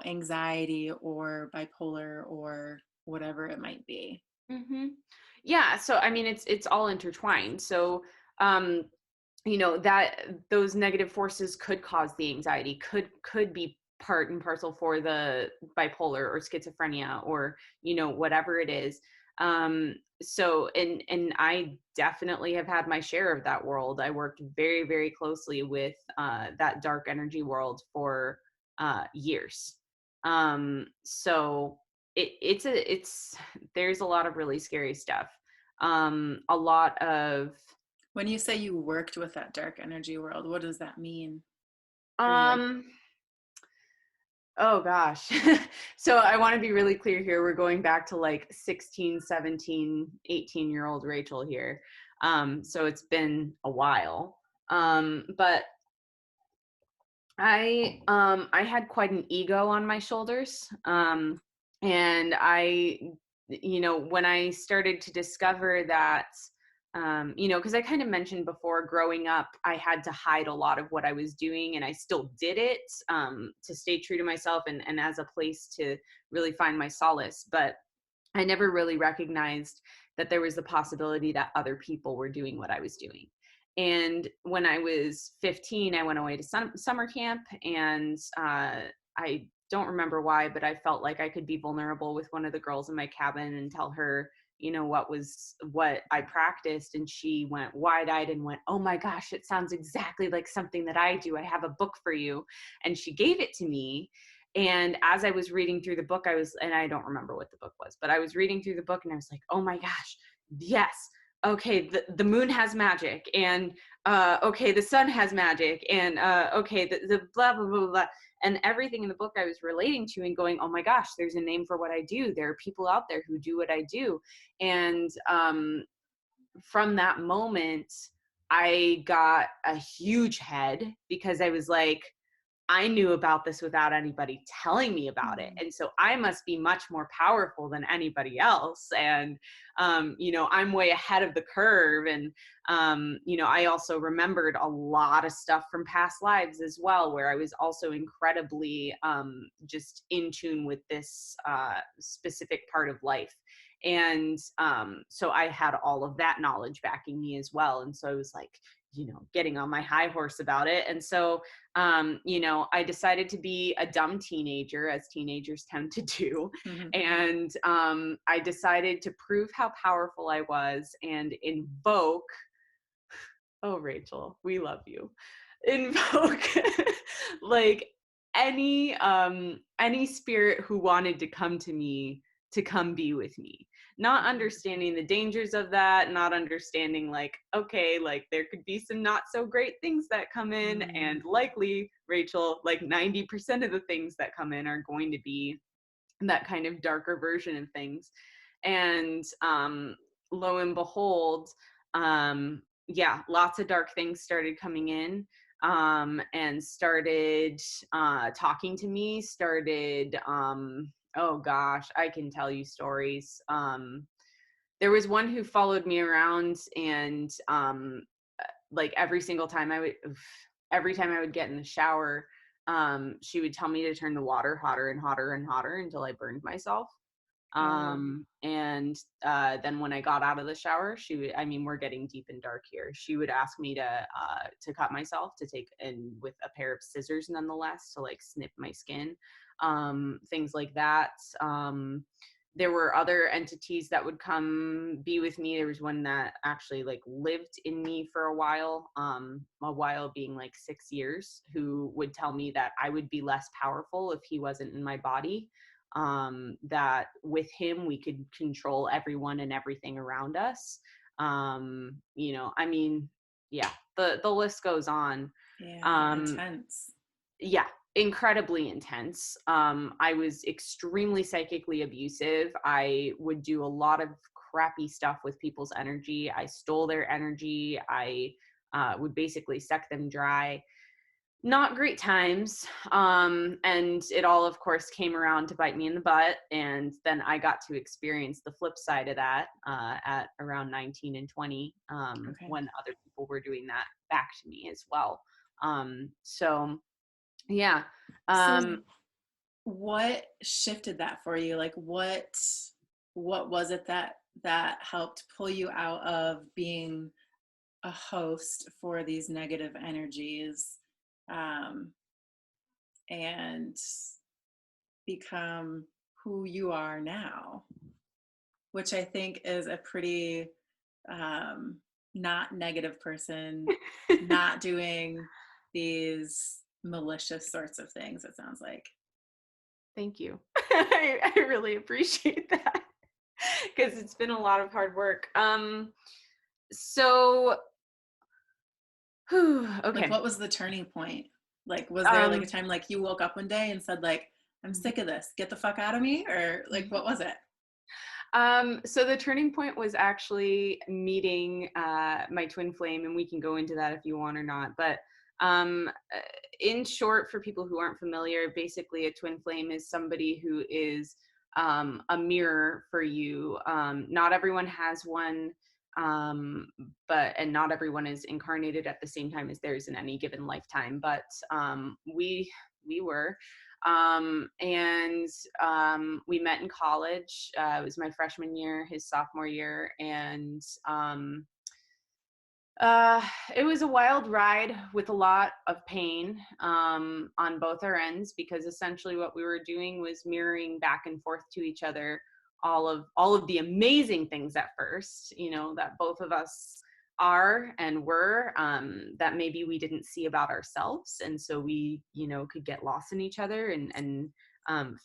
anxiety or bipolar or whatever it might be? Hmm. Yeah. So I mean, it's all intertwined. So um, that those negative forces could cause the anxiety, could be part and parcel for the bipolar or schizophrenia, or whatever it is. So and I definitely have had my share of that world. I worked very, very closely with that dark energy world for years. So it's there's a lot of really scary stuff. A lot of When you say you worked with that dark energy world, what does that mean for you? Um, oh gosh. So I want to be really clear here. We're going back to like 16, 17, 18-year-old Rachel here. So it's been a while. But I had quite an ego on my shoulders. And when I started to discover that, because I kind of mentioned before, growing up, I had to hide a lot of what I was doing, and I still did it, to stay true to myself, and as a place to really find my solace. But I never really recognized that there was the possibility that other people were doing what I was doing. And when I was 15, I went away to summer camp, and I don't remember why, but I felt like I could be vulnerable with one of the girls in my cabin and tell her, what I practiced. And she went wide eyed and went, "Oh my gosh, it sounds exactly like something that I do. I have a book for you." And she gave it to me. And as I was reading through the book, and I don't remember what the book was, but I was reading through the book and I was like, oh my gosh, yes. Okay, the moon has magic, and okay, the sun has magic, and okay, the blah, blah, blah, blah. And everything in the book I was relating to and going, oh my gosh, there's a name for what I do. There are people out there who do what I do. And from that moment, I got a huge head because I was like, I knew about this without anybody telling me about it. Mm. And so I must be much more powerful than anybody else. And, I'm way ahead of the curve. And, I also remembered a lot of stuff from past lives as well, where I was also incredibly just in tune with this specific part of life. And so I had all of that knowledge backing me as well. And so I was like, getting on my high horse about it. And so I decided to be a dumb teenager, as teenagers tend to do. Mhm. And I decided to prove how powerful I was and invoke, oh, Rachel, we love you. Invoke like any spirit who wanted to come to me to come be with me, not Mhm. understanding the dangers of that, not understanding like, okay, like there could be some not so great things that come in, Mm. and likely, Rachel, like 90% of the things that come in are going to be that kind of darker version of things. And lo and behold, yeah, lots of dark things started coming in, and started talking to me, started, oh gosh, I can tell you stories. There was one who followed me around, and like every time I would get in the shower, she would tell me to turn the water hotter and hotter and hotter until I burned myself. Oh. Then when I got out of the shower, she would, I mean, we're getting deep and dark here. She would ask me to cut myself, to take, and with a pair of scissors, nonetheless, to like snip my skin, things like that. There were other entities that would come be with me. There was one that actually like lived in me for a while being like 6 years, who would tell me that I would be less powerful if he wasn't in my body, that with him we could control everyone and everything around us. I mean, yeah, the list goes on. Yeah, um intense. yeah, incredibly intense. I was extremely psychically abusive. I would do a lot of crappy stuff with people's energy. I stole their energy. I would basically suck them dry. Not great times. And it all, of course, came around to bite me in the butt. And then I got to experience the flip side of that at around 19 and 20, Okay. when other people were doing that back to me as well. So, yeah. So Um, what shifted that for you? Like what was it that helped pull you out of being a host for these negative energies, um, and become who you are now, which I think is a pretty um, not negative person, not doing these malicious sorts of things, it sounds like. Thank you. I really appreciate that because it's been a lot of hard work. So, Like, okay. what was the turning point? Like, was there like a Um, time like you woke up one day and said like, I'm sick of this, get the fuck out of me? Or like, what was it? so the turning point was actually meeting my twin flame, and we can go into that if you want or not. But um, uh, in short, for people who aren't familiar, basically a twin flame is somebody who is a mirror for you. Not everyone has one, um, and not everyone is incarnated at the same time as theirs in any given lifetime. But we were. And we met in college. It was my freshman year, his sophomore year, and uh, it was a wild ride with a lot of pain, on both our ends, because essentially what we were doing was mirroring back and forth to each other all of the amazing things at first, that both of us are and were, that maybe we didn't see about ourselves, and so we could get lost in each other, and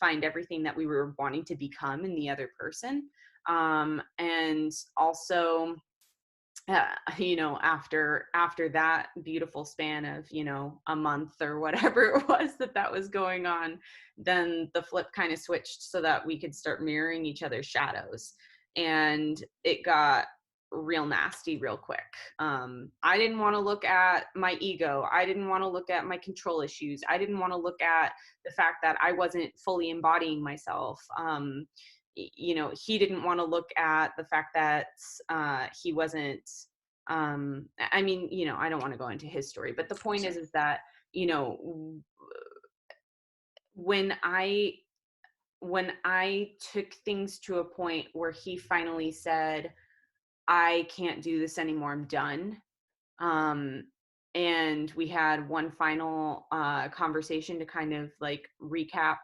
find everything that we were wanting to become in the other person. And also, after that beautiful span of a month or whatever it was that was going on, then the flip kind of switched so that we could start mirroring each other's shadows. And it got real nasty real quick. I didn't want to look at my ego. I didn't want to look at my control issues. I didn't want to look at the fact that I wasn't fully embodying myself. He didn't want to look at the fact that he wasn't. I don't want to go into his story, but the point Sure. is that you know when I when I took things to a point where he finally said, I can't do this anymore, I'm done. Um, and we had one final conversation to kind of like recap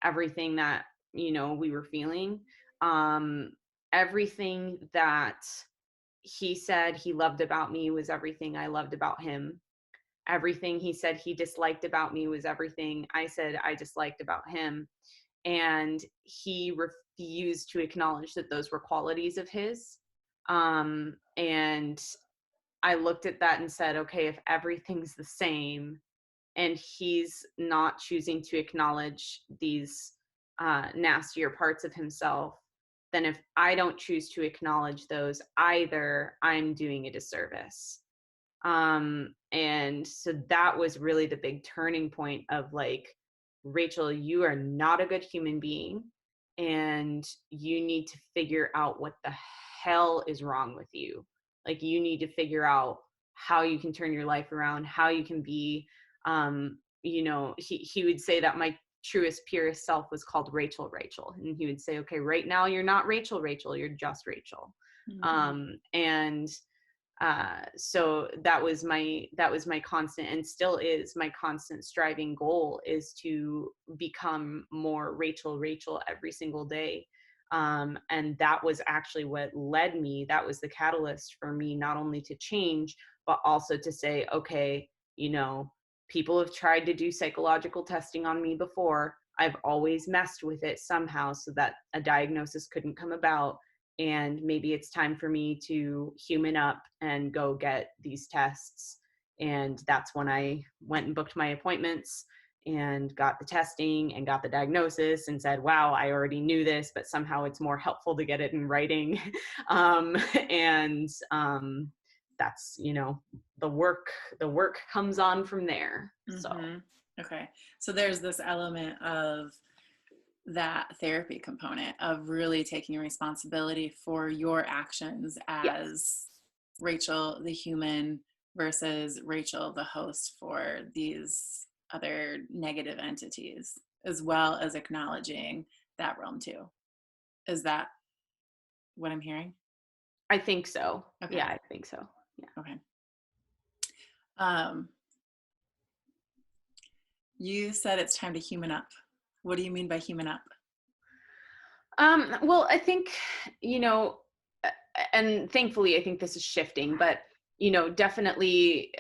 everything that, we were feeling. Um, Everything that he said he loved about me was everything I loved about him. Everything he said he disliked about me was everything I said I disliked about him. And he refused to acknowledge that those were qualities of his. And I looked at that and said, okay, if everything's the same and he's not choosing to acknowledge these nastier parts of himself, then if I don't choose to acknowledge those either, I'm doing a disservice. And so that was really the big turning point of like, Rachel, you are not a good human being, and you need to figure out what the hell is wrong with you. Like, you need to figure out how you can turn your life around, how you can be, he would say that my truest, purest self was called Rachel, Rachel. And he would say, okay, right now you're not Rachel, Rachel, you're just Rachel. Mm-hmm. And so that was my constant, and still is my constant striving goal, is to become more Rachel every single day. And that was actually what led me, that was the catalyst for me, not only to change but also to say, okay, people have tried to do psychological testing on me before. I've always messed with it somehow so that a diagnosis couldn't come about, and maybe it's time for me to human up and go get these tests. And that's when I went and booked my appointments and got the testing and got the diagnosis and said, wow, I already knew this, but somehow it's more helpful to get it in writing. And that's, the work comes on from there. So Mm-hmm. Okay. So there's this element of that therapy component of really taking responsibility for your actions yes. as Rachel, the human, versus Rachel, the host for these other negative entities, as well as acknowledging that realm too. Is that what I'm hearing? I think so. Yeah, Okay. I think so. Yeah. Okay. Um, you said it's time to human up. What do you mean by human up? Well, I think, you know, and thankfully, I think this is shifting, but, definitely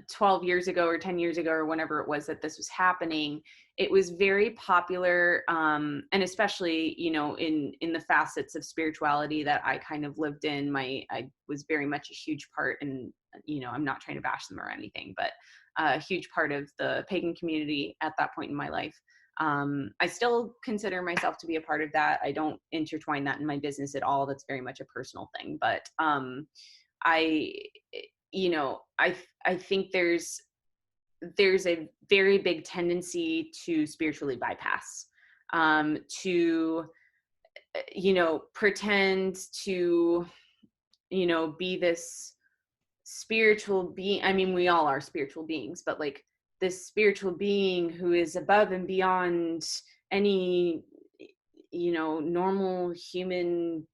12 years ago or 10 years ago or whenever it was that this was happening, it was very popular. And especially, in the facets of spirituality that I kind of lived in, I was very much a huge part, and, I'm not trying to bash them or anything, but a huge part of the pagan community at that point in my life. I still consider myself to be a part of that. I don't intertwine that in my business at all. That's very much a personal thing. But I, I think there's a very big tendency to spiritually bypass, to pretend to be this spiritual being. I mean, we all are spiritual beings, but like this spiritual being who is above and beyond any normal human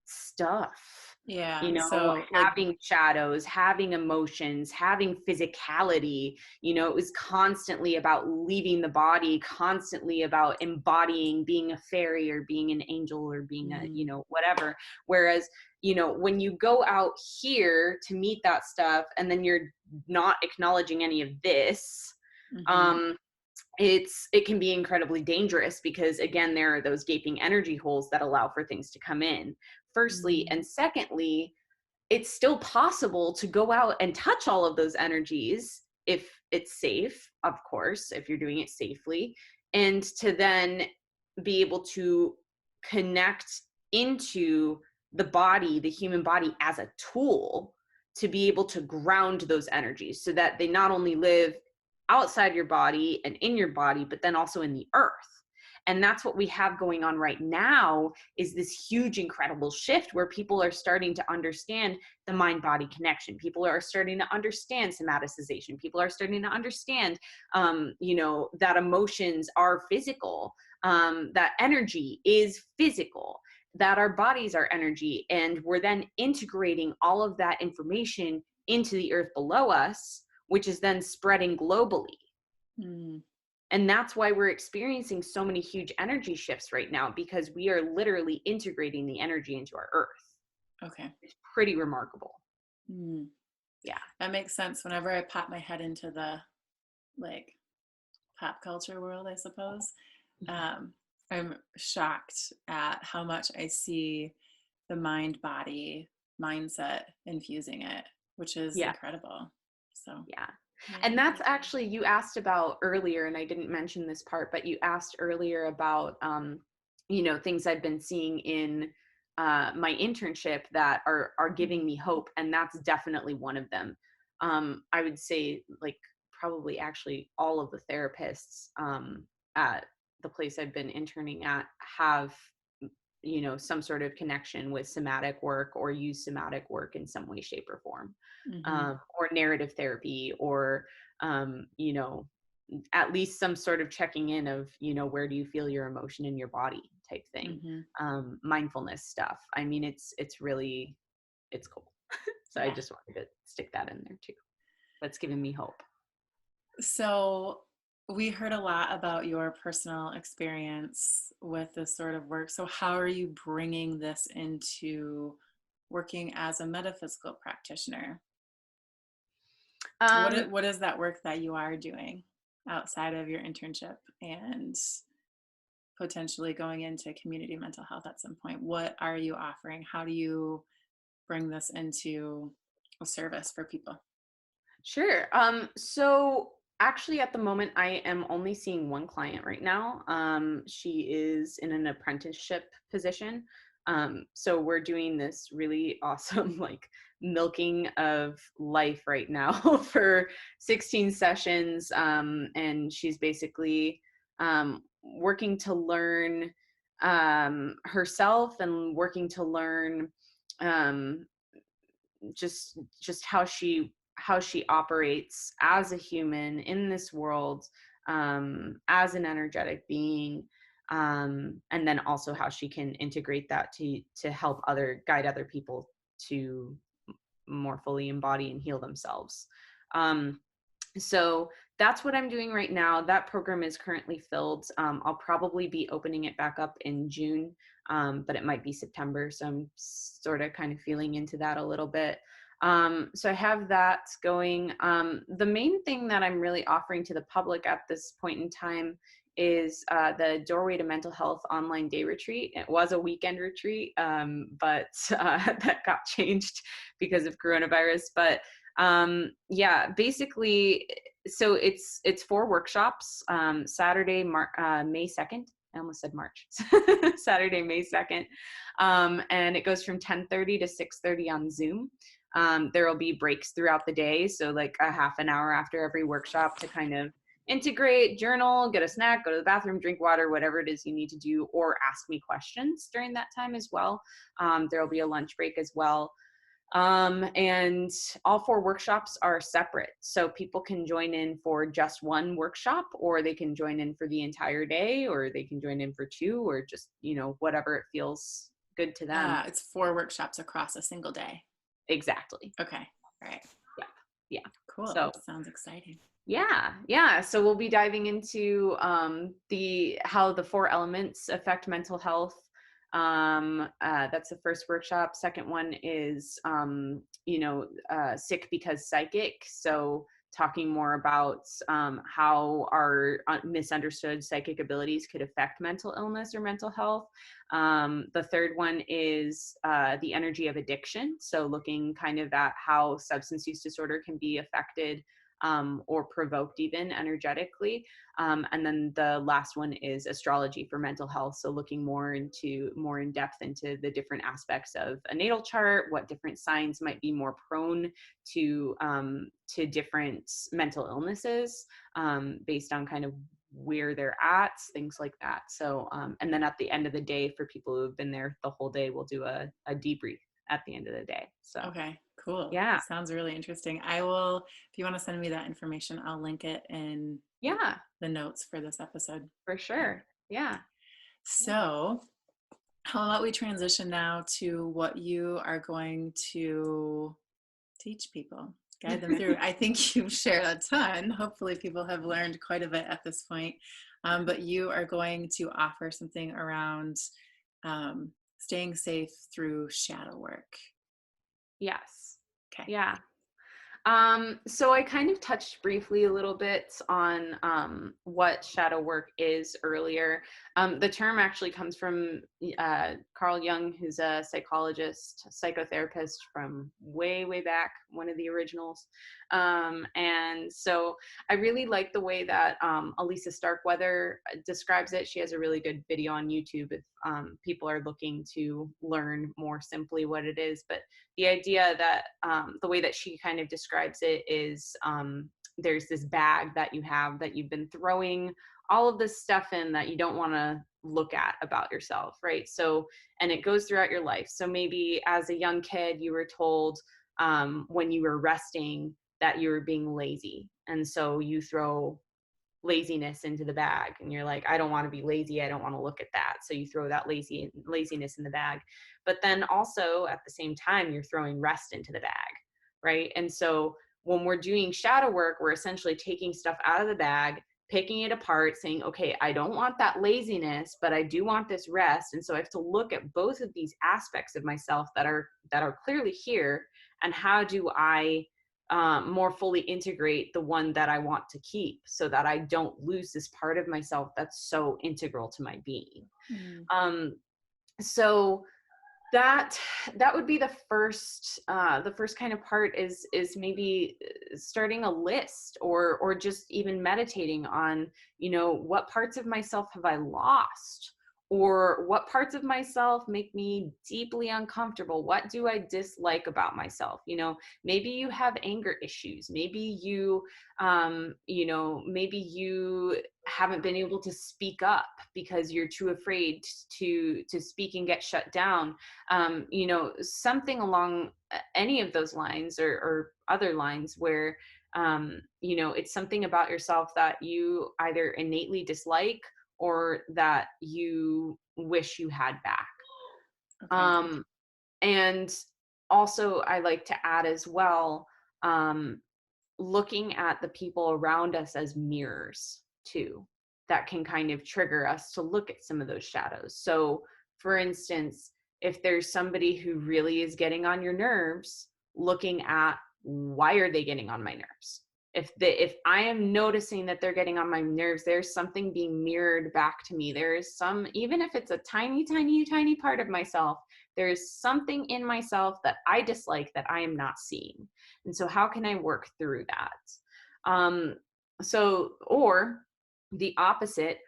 stuff, Yeah. So, like, having shadows, having emotions, having physicality. It was constantly about leaving the body, constantly about embodying being a fairy or being an angel or being a mm-hmm, whatever. Whereas when you go out here to meet that stuff and then you're not acknowledging any of this, mm-hmm, um it can be incredibly dangerous, because again, there are those gaping energy holes that allow for things to come in, firstly. mm-hmm, And secondly, it's still possible to go out and touch all of those energies if it's safe, of course, if you're doing it safely, and to then be able to connect into the body, the human body, as a tool to be able to ground those energies so that they not only live outside your body and in your body, but then also in the earth. And that's what we have going on right now, is this huge, incredible shift where people are starting to understand the mind body connection. People are starting to understand somaticization. People are starting to understand, that emotions are physical, that energy is physical, that our bodies are energy. And we're then integrating all of that information into the earth below us, which is then spreading globally. Mm, And that's why we're experiencing so many huge energy shifts right now, because we are literally integrating the energy into our earth. okay. It's pretty remarkable. Mm. Yeah. That makes sense. Whenever I pop my head into the like pop culture world, I suppose, um, I'm shocked at how much I see the mind body mindset infusing it, which is Yeah. incredible. So, Yeah. yeah, And that's thank you. actually, you asked about earlier, and I didn't mention this part, but you asked earlier about, things I've been seeing in my internship that are Mhm. giving me hope. And that's definitely one of them. I would say, like, probably actually all of the therapists at the place I've been interning at have, some sort of connection with somatic work or use somatic work in some way, shape, or form, Mhm. or narrative therapy, or, um, you know, at least some sort of checking in of, where do you feel your emotion in your body type thing, Mhm. mindfulness stuff. I mean, it's really, it's cool. So I Yeah. just wanted to stick that in there too. That's giving me hope. So we heard a lot about your personal experience with this sort of work. So how are you bringing this into working as a metaphysical practitioner? Um, What is that work that you are doing outside of your internship and potentially going into community mental health at some point? What are you offering? How do you bring this into a service for people? Sure. So actually at the moment I am only seeing one client right now. She is in an apprenticeship position. So we're doing this really awesome like milking of life right now for 16 sessions. And she's basically working to learn herself and working to learn um, just how she operates as a human in this world, as an energetic being, and then also how she can integrate that to help guide other people to more fully embody and heal themselves. um, so that's what I'm doing right now. That program is currently filled. I'll probably be opening it back up in June, but it might be September. So I'm sort of kind of feeling into that a little bit. So I have that going. The main thing that I'm really offering to the public at this point in time is the Doorway to Mental Health online day retreat. It was a weekend retreat, but that got changed because of coronavirus. But yeah, basically, so it's 4 workshops. Saturday, May 2nd. I almost said March. Saturday, May 2nd. And it goes from 10:30 to 6:30 on Zoom. There will be breaks throughout the day, so like a half an hour after every workshop to kind of integrate, journal, get a snack, go to the bathroom, drink water, whatever it is you need to do, or ask me questions during that time as well. There will be a lunch break as well. And all 4 workshops are separate. So people can join in for just one workshop, or they can join in for the entire day, or they can join in for 2, or just, whatever it feels good to them. It's 4 workshops across a single day. Exactly. Okay. All right. Yeah. Yeah. Cool. So Sounds exciting. yeah. So we'll be diving into the how the 4 elements affect mental health. That's the first workshop. Second one is sick because psychic. So talking more about how our misunderstood psychic abilities could affect mental illness or mental health. The third one is the energy of addiction. So looking kind of at how substance use disorder can be affected or provoked even energetically. And then the last one is astrology for mental health. So looking more in depth into the different aspects of a natal chart, what different signs might be more prone to different mental illnesses, based on kind of where they're at, things like that. So, and then at the end of the day, for people who have been there the whole day, we'll do a debrief at the end of the day. So, Okay, cool. yeah, That sounds really interesting. I will, if you want to send me that information, I'll link it in yeah, the notes for this episode. for Yeah. sure. Yeah. Yeah. So, how about we transition now to what you are going to teach people, guide them through? I think you've shared a ton. Hopefully, people have learned quite a bit at this point. But you are going to offer something around staying safe through shadow work. Yes. Okay. Yeah. So I kind of touched briefly a little bit on what shadow work is earlier. The term actually comes from Carl Jung, who's a psychologist, psychotherapist from way, way back, one of the originals. And so I really like the way that Elisa Starkweather describes it. She has a really good video on YouTube if people are looking to learn more simply what it is. But the idea that the way that she kind of describes it is there's this bag that you have that you've been throwing all of this stuff in that you don't want to look at about yourself, right? So, and it goes throughout your life. So maybe as a young kid, you were told when you were resting that you were being lazy. And so you throw laziness into the bag and you're like, I don't want to be lazy, I don't want to look at that, so you throw that laziness in the bag. But then also at the same time you're throwing rest into the bag, right? And so when we're doing shadow work, we're essentially taking stuff out of the bag, picking it apart, saying, okay, I don't want that laziness, but I do want this rest. And so I have to look at both of these aspects of myself that are clearly here, and how do I more fully integrate the one that I want to keep, so that I don't lose this part of myself that's so integral to my being. Mm. So that would be the first kind of part is maybe starting a list, or just even meditating on, what parts of myself have I lost, or what parts of myself make me deeply uncomfortable. What do I dislike about myself? Maybe you have anger issues. Maybe maybe you haven't been able to speak up because you're too afraid to speak and get shut down. Something along any of those lines, or other lines where it's something about yourself that you either innately dislike or that you wish you had back. Okay. And also I like to add as well, looking at the people around us as mirrors too, that can kind of trigger us to look at some of those shadows. So for instance, if there's somebody who really is getting on your nerves, looking at, why are they getting on my nerves? If I am noticing that they're getting on my nerves, there's something being mirrored back to me. There is some, even if it's a tiny, tiny, tiny part of myself, there is something in myself that I dislike that I am not seeing. And so how can I work through that? Or the opposite,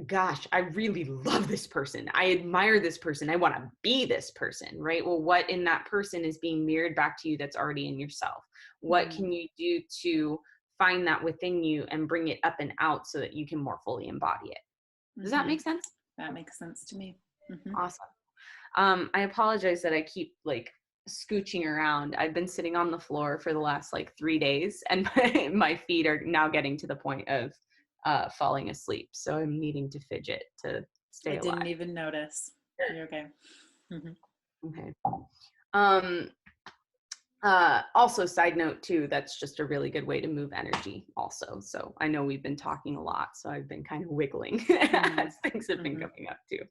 gosh, I really love this person, I admire this person, I want to be this person, right? Well, what in that person is being mirrored back to you that's already in yourself? What Mm. can you do to find that within you and bring it up and out so that you can more fully embody it? Does that Mm-hmm. make sense? That makes sense to me. Mm-hmm. Awesome. I apologize that I keep like scooching around. I've been sitting on the floor for the last like 3 days, and my feet are now getting to the point of falling asleep. So I'm needing to fidget to I stay didn't alive. even notice. You're okay. Mm-hmm. Okay. Um, Also, side note too, that's just a really good way to move energy also. So I know we've been talking a lot, so I've been kind of wiggling Mm. as things have been Mm-hmm. coming up too.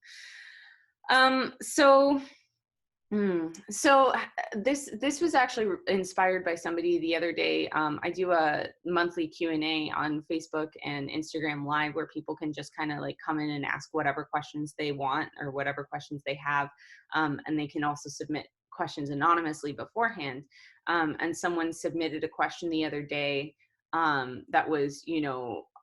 So this was actually inspired by somebody the other day. I do a monthly Q&A on Facebook and Instagram Live where people can just kind of like come in and ask whatever questions they want or whatever questions they have, and they can also submit questions anonymously beforehand. And someone submitted a question the other day that was,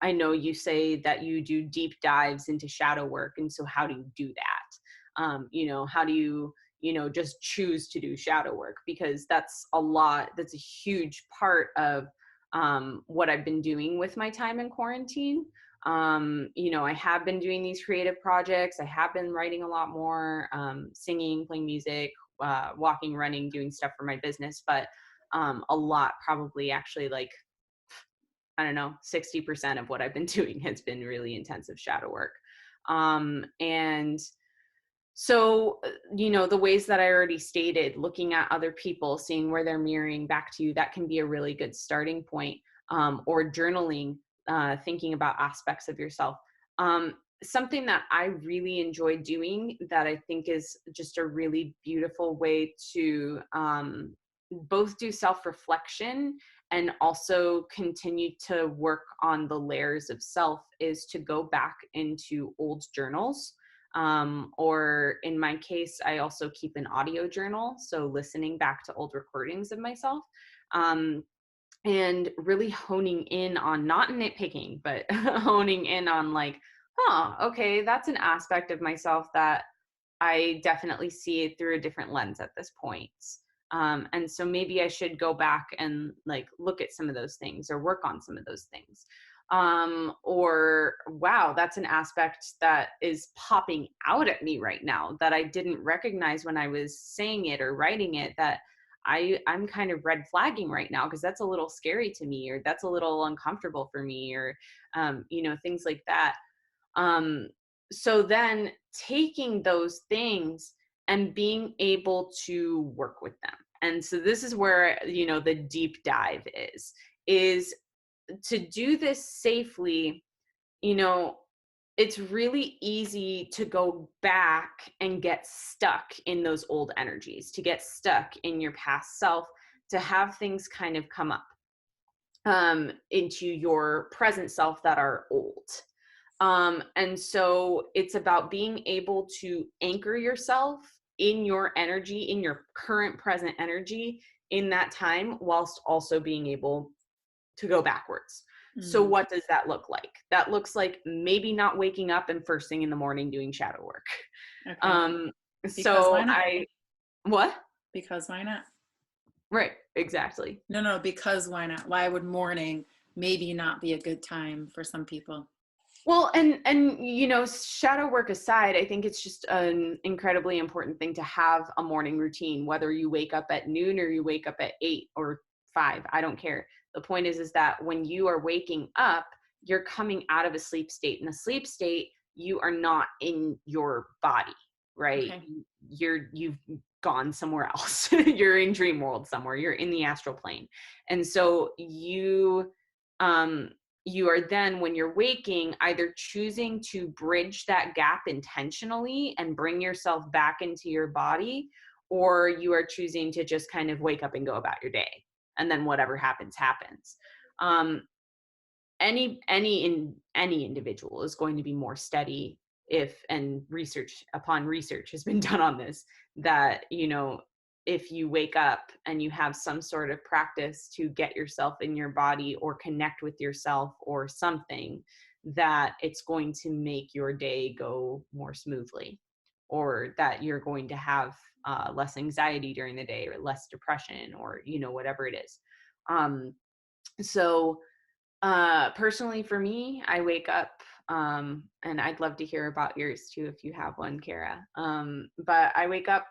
I know you say that you do deep dives into shadow work. And so how do you do that? How do you, just choose to do shadow work? Because that's a huge part of what I've been doing with my time in quarantine. I have been doing these creative projects. I have been writing a lot more, singing, playing music, walking, running, doing stuff for my business. But a lot, probably actually like, I don't know, 60% of what I've been doing has been really intensive shadow work. And so, the ways that I already stated, looking at other people, seeing where they're mirroring back to you, that can be a really good starting point. Or journaling, thinking about aspects of yourself. Something that I really enjoy doing that I think is just a really beautiful way to both do self-reflection and also continue to work on the layers of self is to go back into old journals. Or in my case, I also keep an audio journal. So listening back to old recordings of myself, and really honing in on, not nitpicking, but honing in on like, okay, that's an aspect of myself that I definitely see it through a different lens at this point. And so maybe I should go back and like look at some of those things or work on some of those things. Or wow, that's an aspect that is popping out at me right now that I didn't recognize when I was saying it or writing it, that I'm kind of red flagging right now because that's a little scary to me, or that's a little uncomfortable for me, or things like that. So then taking those things and being able to work with them. And so this is where, the deep dive is to do this safely. you know, it's really easy to go back and get stuck in those old energies, to get stuck in your past self, to have things kind of come up into your present self that are old. And so it's about being able to anchor yourself in your energy, in your current present energy in that time, whilst also being able to go backwards. So Mm, what does that look like? That looks like maybe not waking up and first thing in the morning doing shadow work. okay. Um, Because why so not? what? Because why not? Right, exactly. No, no, because why not? Why would morning maybe not be a good time for some people? Well, and shadow work aside, I think it's just an incredibly important thing to have a morning routine, whether you wake up at noon or you wake up at 8 or 5, I don't care. The point is that when you are waking up, you're coming out of a sleep state. In a sleep state, you are not in your body, right? Okay. You've gone somewhere else. You're in dream world somewhere. You're in the astral plane. And so um you are then, when you're waking, either choosing to bridge that gap intentionally and bring yourself back into your body, or you are choosing to just kind of wake up and go about your day. And then whatever happens, happens. Um, any individual is going to be more steady if, and research has been done on this, that if you wake up and you have some sort of practice to get yourself in your body or connect with yourself or something, that it's going to make your day go more smoothly, or that you're going to have less anxiety during the day, or less depression, or whatever it is. So personally for me, I wake up, and I'd love to hear about yours too if you have one, Kara. But I wake up,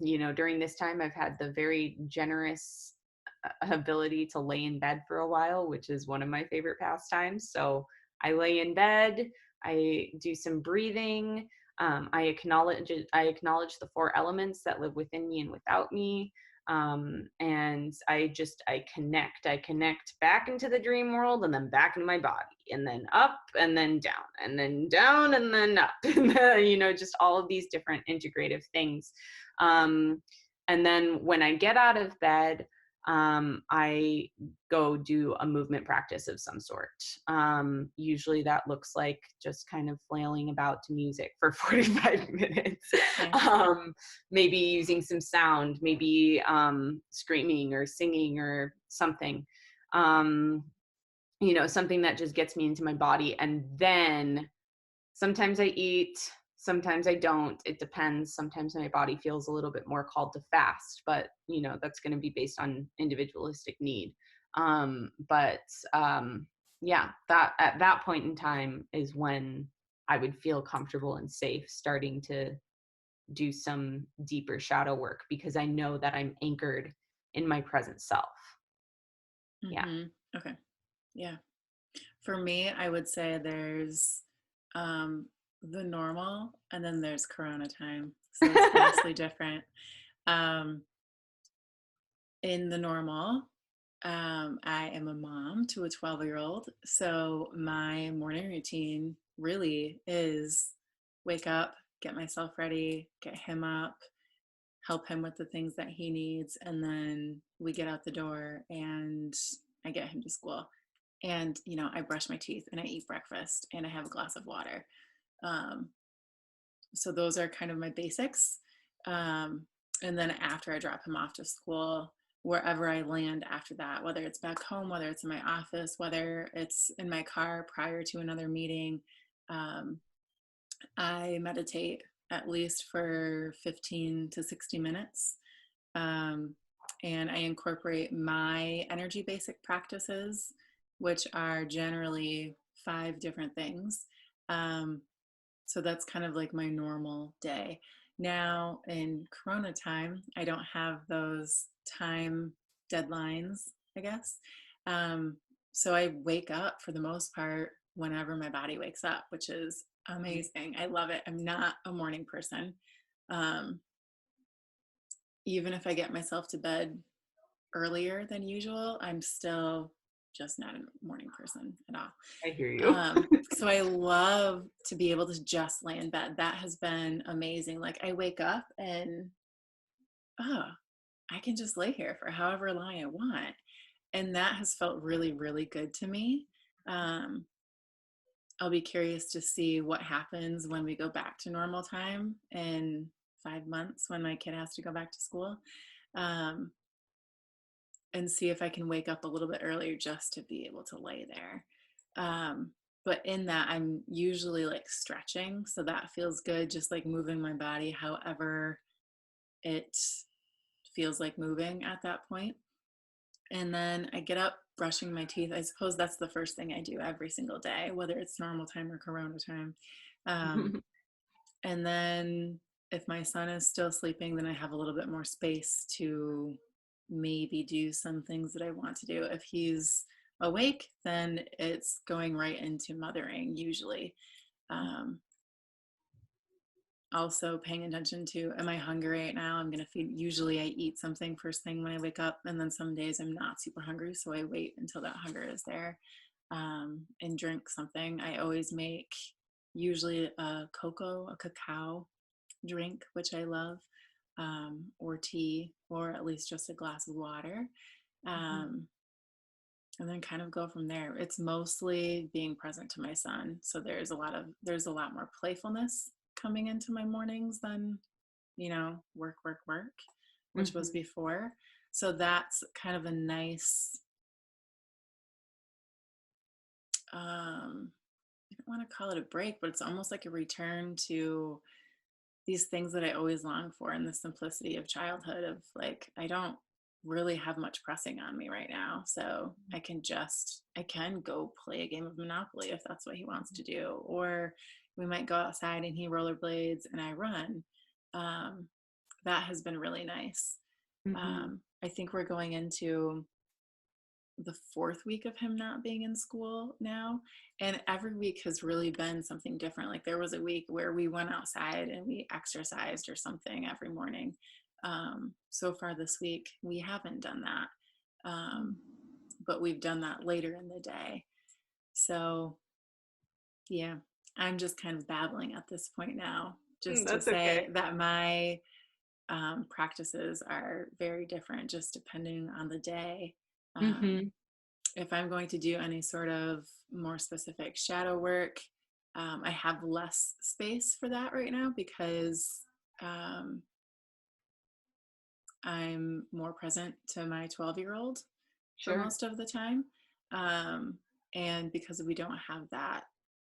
during this time, I've had the very generous ability to lay in bed for a while, which is one of my favorite pastimes. So I lay in bed, I do some breathing, I acknowledge the four elements that live within me and without me. And I connect back into the dream world, and then back into my body, and then up and then down, and then down and then up, and then, just all of these different integrative things. And then when I get out of bed, I go do a movement practice of some sort. Usually that looks like just kind of flailing about to music for 45 minutes. Okay. Maybe using some sound, maybe screaming or singing or something. um, something that just gets me into my body. And then sometimes I eat, sometimes I don't. It depends. Sometimes my body feels a little bit more called to fast, but that's going to be based on individualistic need. But yeah, that at that point in time is when I would feel comfortable and safe starting to do some deeper shadow work, because I know that I'm anchored in my present self. Yeah. Okay. Yeah. For me, I would say there's um, the normal and then there's Corona time. So it's vastly different. Um, in the normal, I am a mom to a 12-year-old. So my morning routine really is wake up, get myself ready, get him up, help him with the things that he needs. And then we get out the door and I get him to school. And, I brush my teeth and I eat breakfast and I have a glass of water. Um, so those are kind of my basics. Um, and then after I drop him off to school, wherever I land after that, whether it's back home, whether it's in my office, whether it's in my car prior to another meeting, um, I meditate at least for 15 to 60 minutes. Um, and I incorporate my energy basic practices, which are generally 5 different things. Um, so that's kind of like my normal day. Now in Corona time, I don't have those time deadlines, I guess. Um, so I wake up for the most part whenever my body wakes up, which is amazing. I love it. I'm not a morning person. Um, Even if I get myself to bed earlier than usual, I'm still just not a morning person at all. I hear you. So I love to be able to just lay in bed. That has been amazing. Like I wake up and, oh, I can just lay here for however long I want. And that has felt really, really good to me. Um, I'll be curious to see what happens when we go back to normal time in 5 months when my kid has to go back to school. Um, and see if I can wake up a little bit earlier just to be able to lay there. But in that, I'm usually like stretching. So that feels good, just like moving my body however it feels like moving at that point. And then I get up, brushing my teeth. I suppose that's the first thing I do every single day, whether it's normal time or Corona time. Um, and then if my son is still sleeping, then I have a little bit more space to maybe do some things that I want to do. If he's awake, then it's going right into mothering usually. Um, Also paying attention to, am I hungry right now? I'm going to feed. Usually I eat something first thing when I wake up, and then some days I'm not super hungry, so I wait until that hunger is there, and drink something. I always make usually a cacao drink, which I love, or tea, or at least just a glass of water. Um, and then kind of go from there. It's mostly being present to my son. So there's a lot more playfulness coming into my mornings than, work, work, work, which was Mhm. before. So that's kind of a nice, I don't want to call it a break, but it's almost like a return to these things that I always long for, and the simplicity of childhood of like, I don't really have much pressing on me right now. So I can go play a game of Monopoly if that's what he wants to do. Or we might go outside and he rollerblades and I run. Um, that has been really nice. Mhm. I think we're going into the 4th week of him not being in school now, and every week has really been something different. Like there was a week where we went outside and we exercised or something every morning. So far this week we haven't done that, but we've done that later in the day. So yeah, I'm just kind of babbling at this point now, just to That's say okay. that my practices are very different just depending on the day. um, Mhm. if I'm going to do any sort of more specific shadow work, I have less space for that right now because um, I'm more present to my 12-year-old. for Sure. most of the time. Um, and because we don't have that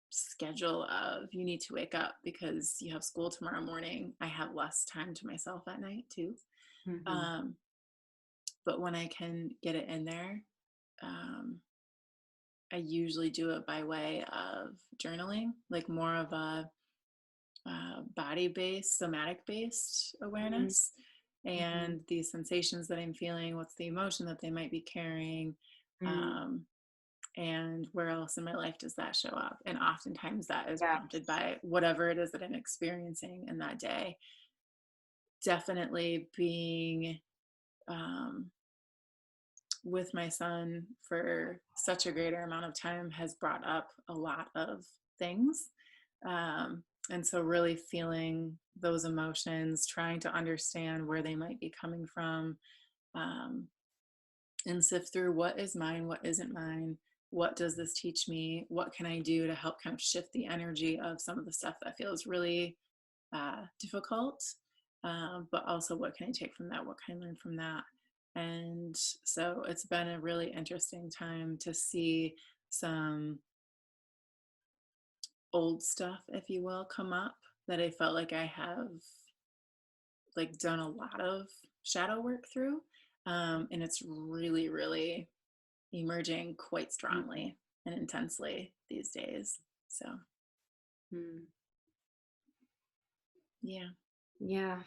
schedule of you need to wake up because you have school tomorrow morning, I have less time to myself at night too. Mhm. Um, but when I can get it in there, um, I usually do it by way of journaling, like more of a body based, somatic based Mhm. awareness Mhm. and the sensations that I'm feeling, what's the emotion that they might be carrying, Mm. um, and where else in my life does that show up? And oftentimes that is prompted Yes. by whatever it is that I'm experiencing in that day. Definitely being um, with my son for such a greater amount of time has brought up a lot of things. And so, really feeling those emotions, trying to understand where they might be coming from, um, and sift through what is mine, what isn't mine, what does this teach me, what can I do to help kind of shift the energy of some of the stuff that feels really difficult, but also what can I take from that? What can I learn from that? And so it's been a really interesting time to see some old stuff, if you will, come up that I felt like I have like done a lot of shadow work through. And it's really, really emerging quite Mhm. strongly and intensely these days. So Mm. yeah. Yeah.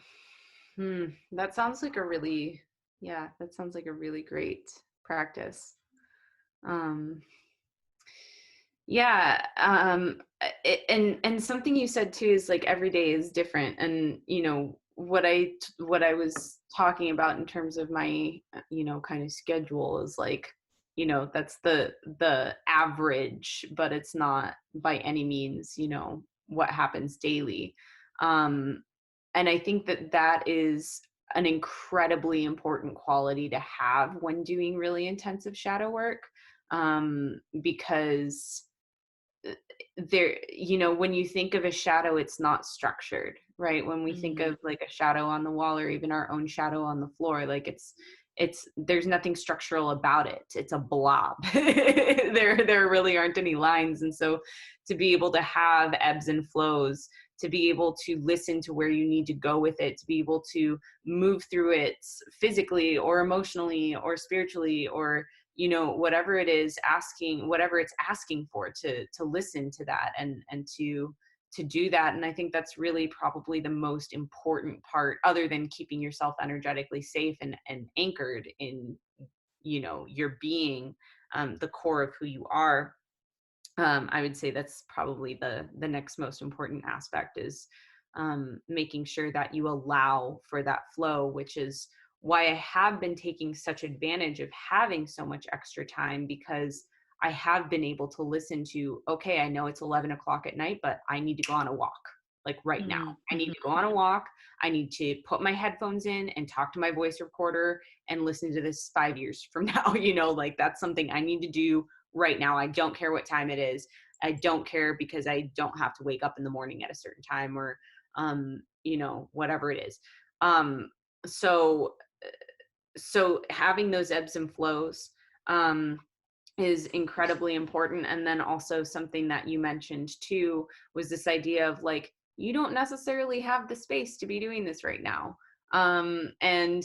Hmm. That sounds like a really, yeah, that sounds like a really great practice. Um, yeah. And something you said too is like every day is different. And, what I was talking about in terms of my, kind of schedule is like, that's the average, but it's not by any means, what happens daily. Um, and I think that that is an incredibly important quality to have when doing really intensive shadow work, because there, when you think of a shadow, it's not structured, right? When we think Mm, of like a shadow on the wall or even our own shadow on the floor, like it's there's nothing structural about it. It's a blob. There really aren't any lines. And so to be able to have ebbs and flows, to be able to listen to where you need to go with it, to be able to move through it physically or emotionally or spiritually, or whatever it is asking, whatever it's asking for, to listen to that and to do that. And I think that's really probably the most important part, other than keeping yourself energetically safe and anchored in your being, the core of who you are. I would say that's probably the next most important aspect is, making sure that you allow for that flow, which is why I have been taking such advantage of having so much extra time, because I have been able to listen to, okay, I know it's 11 o'clock at night, but I need to go on a walk. Like right now, mm, I need mhm, to go on a walk. I need to put my headphones in and talk to my voice recorder and listen to this 5 years from now. Like that's something I need to do right now. I don't care what time it is. I don't care because I don't have to wake up in the morning at a certain time, or whatever it is. Um so so having those ebbs and flows, um is incredibly important. And then also something that you mentioned too was this idea of like, you don't necessarily have the space to be doing this right now. And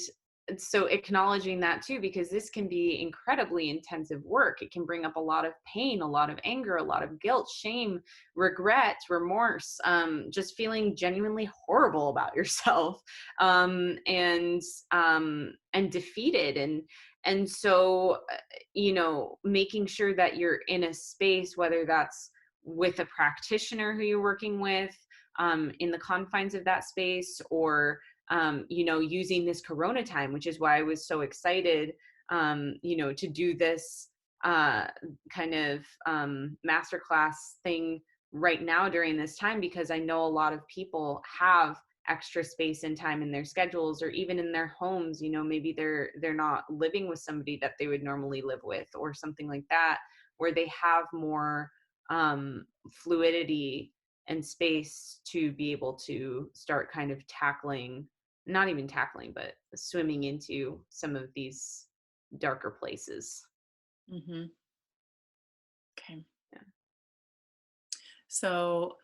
so acknowledging that too, because this can be incredibly intensive work. It can bring up a lot of pain, a lot of anger, a lot of guilt, shame, regret, remorse, just feeling genuinely horrible about yourself, and defeated. And so, making sure that you're in a space, whether that's with a practitioner who you're working with, in the confines of that space, or, using this Corona time, which is why I was so excited, to do this uh, kind of masterclass thing right now during this time, because I know a lot of people have extra space and time in their schedules, or even in their homes. Maybe they're not living with somebody that they would normally live with, or something like that, where they have more fluidity and space to be able to start kind of tackling, not even tackling, but swimming into some of these darker places. Hmm. Okay. Yeah. So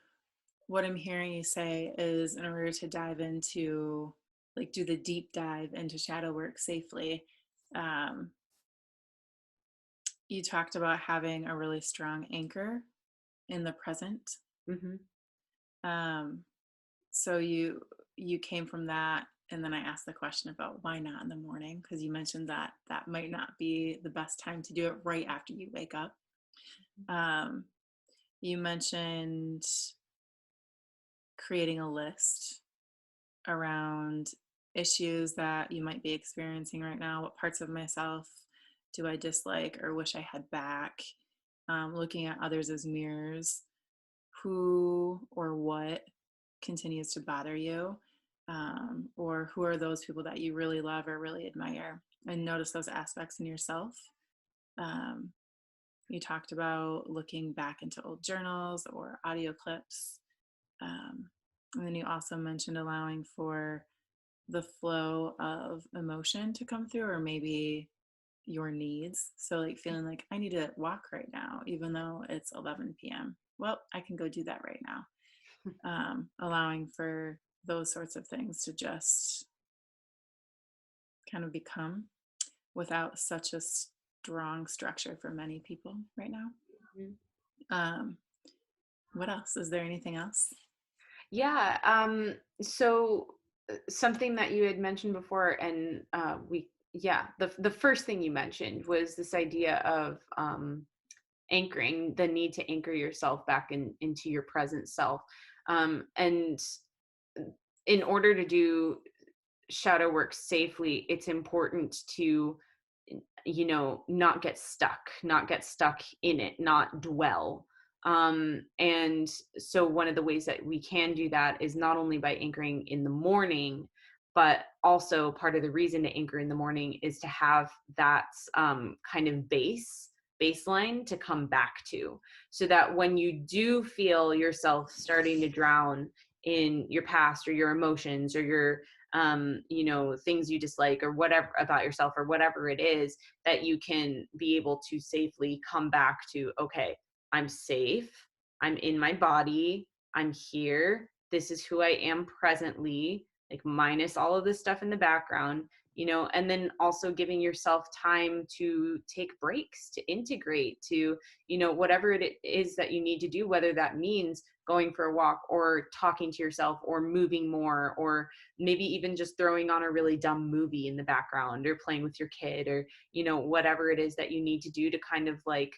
what I'm hearing you say is in order to dive into, like, do the deep dive into shadow work safely, um, you talked about having a really strong anchor in the present. Hmm. Um, so you came from that, and then I asked the question about why not in the morning, because you mentioned that that might not be the best time to do it right after you wake up. Um, you mentioned creating a list around issues that you might be experiencing right now. What parts of myself do I dislike or wish I had back? Looking at others as mirrors. Who or what continues to bother you? Or who are those people that you really love or really admire? And notice those aspects in yourself. Um, you talked about looking back into old journals or audio clips. Um, and then you also mentioned allowing for the flow of emotion to come through, or maybe your needs. So, like, feeling like I need to walk right now, even though it's 11 p.m. Well, I can go do that right now. Allowing for those sorts of things to just kind of become without such a strong structure for many people right now. Um, what else? Is there anything else? Yeah. So something that you had mentioned before, and the first thing you mentioned was this idea of anchoring, the need to anchor yourself back into your present self. And in order to do shadow work safely, it's important to, not get stuck in it, not dwell. And so one of the ways that we can do that is not only by anchoring in the morning, but also part of the reason to anchor in the morning is to have that kind of baseline to come back to, so that when you do feel yourself starting to drown in your past or your emotions or your things you dislike or whatever about yourself or whatever it is, that you can be able to safely come back to, okay, I'm safe, I'm in my body, I'm here, this is who I am presently, like minus all of this stuff in the background, and then also giving yourself time to take breaks, to integrate, to, whatever it is that you need to do, whether that means going for a walk or talking to yourself or moving more, or maybe even just throwing on a really dumb movie in the background or playing with your kid, or whatever it is that you need to do to kind of like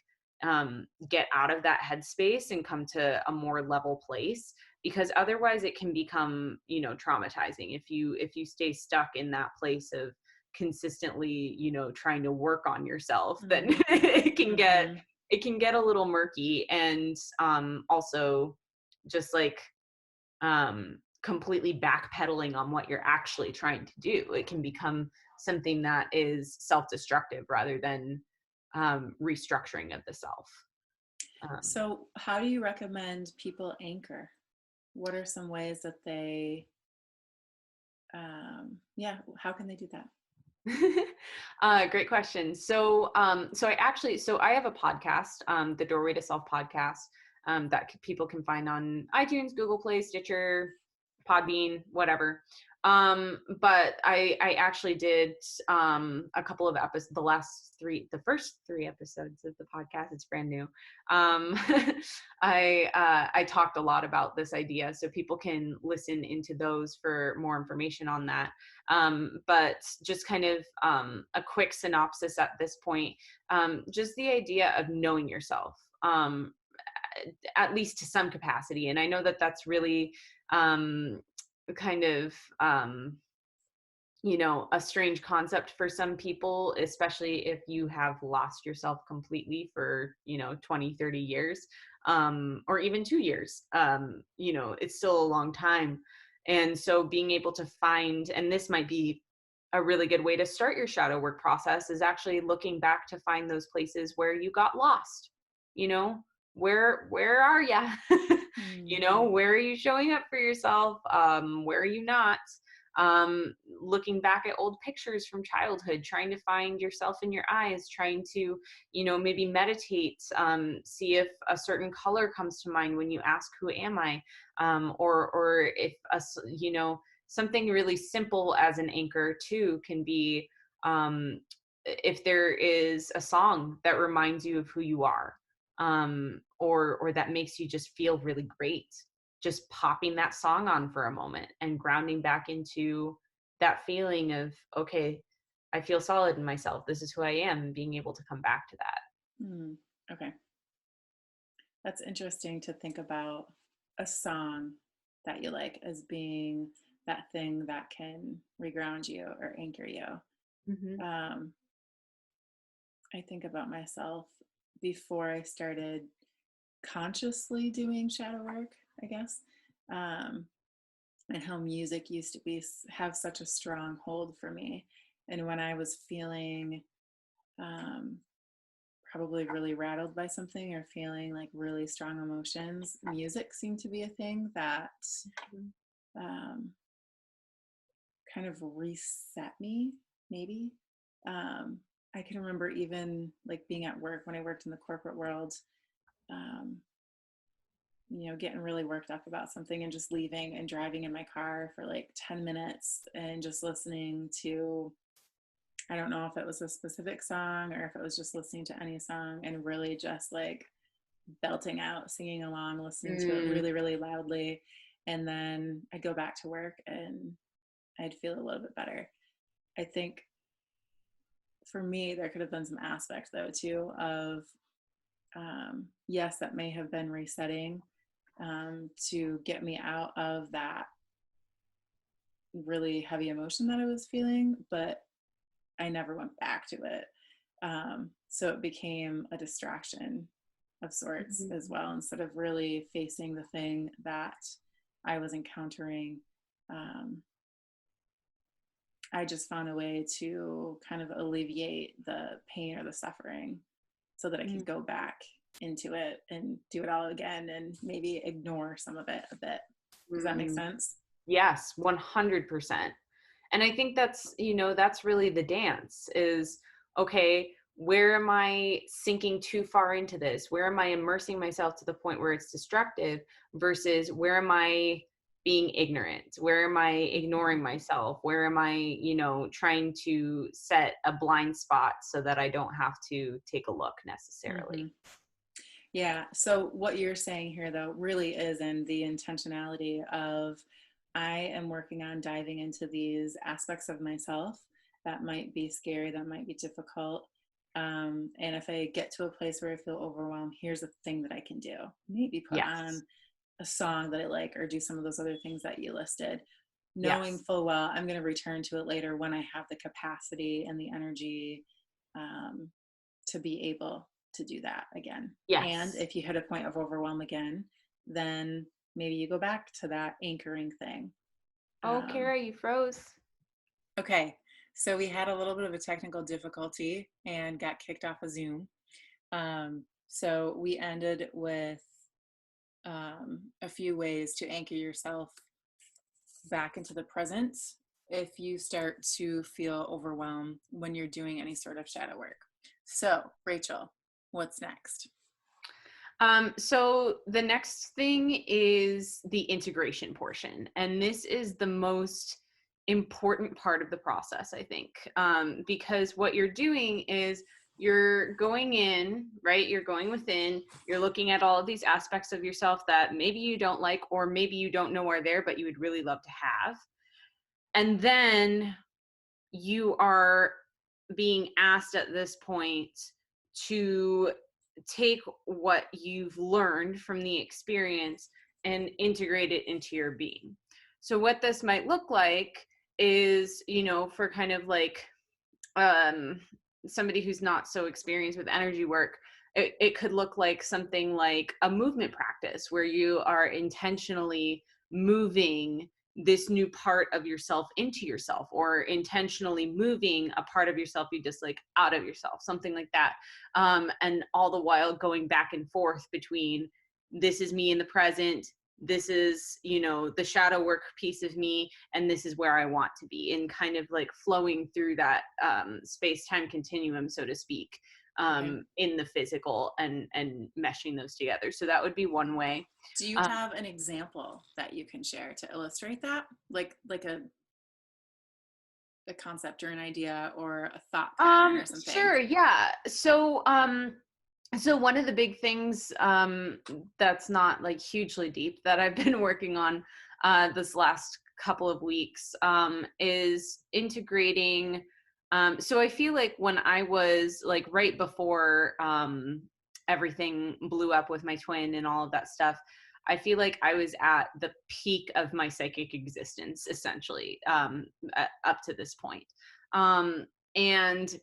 get out of that headspace and come to a more level place, because otherwise it can become traumatizing if you stay stuck in that place of consistently trying to work on yourself. Then Mm-hmm. it can get a little murky, and also just like completely backpedaling on what you're actually trying to do. It can become something that is self-destructive rather than restructuring of the self. Um, So, how do you recommend people anchor? What are some ways that they, yeah, how can they do that? Great question. So I have a podcast, the Doorway to Self podcast, that people can find on iTunes, Google Play, Stitcher, Podbean, whatever. But I actually did a couple of episodes, the first three episodes of the podcast. It's brand new. Um, I talked a lot about this idea, so people can listen into those for more information on that. But just kind of a quick synopsis at this point, just the idea of knowing yourself, at least to some capacity. And I know that that's really kind of a strange concept for some people, especially if you have lost yourself completely for 20, 30 years, or even 2 years. It's still a long time. And so being able to find, and this might be a really good way to start your shadow work process, is actually looking back to find those places where you got lost. you know where are you? Mm-hmm. Where are you showing up for yourself? Where are you not? looking back at old pictures from childhood, trying to find yourself in your eyes, trying to, maybe meditate, see if a certain color comes to mind when you ask, who am I? Or if, something really simple as an anchor too can be, if there is a song that reminds you of who you are, or that makes you just feel really great, just popping that song on for a moment and grounding back into that feeling of, okay, I feel solid in myself, this is who I am, and being able to come back to that. Mm, okay. That's interesting to think about a song that you like as being that thing that can reground you or anchor you. Hmm. Um, I think about myself before I started consciously doing shadow work, I guess, um, and how music used to have such a strong hold for me. And when I was feeling um, probably really rattled by something or feeling like really strong emotions, music seemed to be a thing that um, kind of reset me, maybe. Um, I can remember even like being at work when I worked in the corporate world, um, getting really worked up about something and just leaving and driving in my car for like 10 minutes and just listening to, I don't know if it was a specific song or if it was just listening to any song and really just like belting out, singing along, listening to it Mm, really, really loudly. And then I'd go back to work and I'd feel a little bit better. I think for me, there could have been some aspect though, too, of yes, that may have been resetting to get me out of that really heavy emotion that I was feeling, but I never went back to it. So it became a distraction of sorts mhm. as well, instead of really facing the thing that I was encountering. Um, I just found a way to kind of alleviate the pain or the suffering so that I Mm, could go back into it and do it all again and maybe ignore some of it a bit. Does that make mm. sense? Yes, 100%. And I think that's really the dance is, okay, where am I sinking too far into this? Where am I immersing myself to the point where it's destructive versus where am I being ignorant? Where am I ignoring myself? Where am I, trying to set a blind spot so that I don't have to take a look Mm-hmm. necessarily? Yeah. So what you're saying here, though, really is in the intentionality of I am working on diving into these aspects of myself that might be scary, that might be difficult. And if I get to a place where I feel overwhelmed, here's a thing that I can do. Maybe put Yes. on a song that I like or do some of those other things that you listed, knowing Yes. full well I'm going to return to it later when I have the capacity and the energy um, to be able to do that again. And Yes. if you hit a point of overwhelm again, then maybe you go back to that anchoring thing. Oh, Um, Kara, you froze. okay, so we had a little bit of a technical difficulty and got kicked off of Zoom. So we ended with a few ways to anchor yourself back into the present if you start to feel overwhelmed when you're doing any sort of shadow work. So, Rachel, what's next? So the next thing is the integration portion. And this is the most important part of the process, I think, because what you're doing is you're going in, right? You're going within, you're looking at all of these aspects of yourself that maybe you don't like, or maybe you don't know are there, but you would really love to have. And then you are being asked at this point to take what you've learned from the experience and integrate it into your being. So what this might look like is, for kind of like um somebody who's not so experienced with energy work, it could look like something like a movement practice where you are intentionally moving this new part of yourself into yourself, or intentionally moving a part of yourself you dislike out of yourself, something like that. And all the while going back and forth between, this is me in the present, this is, the shadow work piece of me, and this is where I want to be, and kind of like flowing through that space-time continuum, so to speak, Okay. in the physical, and meshing those together. So that would be one way. Do you Uh, have an example that you can share to illustrate that? Like a concept or an idea or a thought pattern or something? sure, yeah. So one of the big things, that's not like hugely deep, that I've been working on this last couple of weeks, is integrating. So I feel like when I was like right before everything blew up with my twin and all of that stuff, I feel like I was at the peak of my psychic existence, essentially, up to this point. Um, and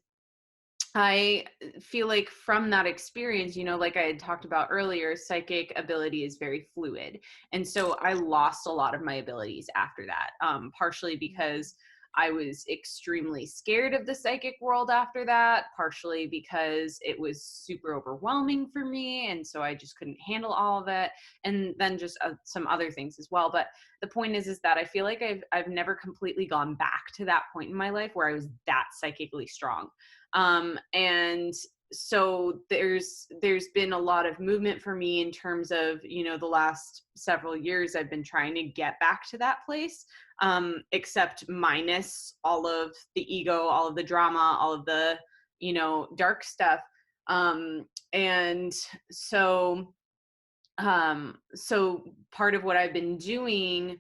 I feel like from that experience, like I had talked about earlier, psychic ability is very fluid. And so I lost a lot of my abilities after that, partially because I was extremely scared of the psychic world after that, partially because it was super overwhelming for me. And so I just couldn't handle all of it. And then just some other things as well. But the point is that I feel like I've never completely gone back to that point in my life where I was that psychically strong. And so there's been a lot of movement for me in terms of, the last several years I've been trying to get back to that place, except minus all of the ego, all of the drama, all of the, dark stuff. And so part of what I've been doing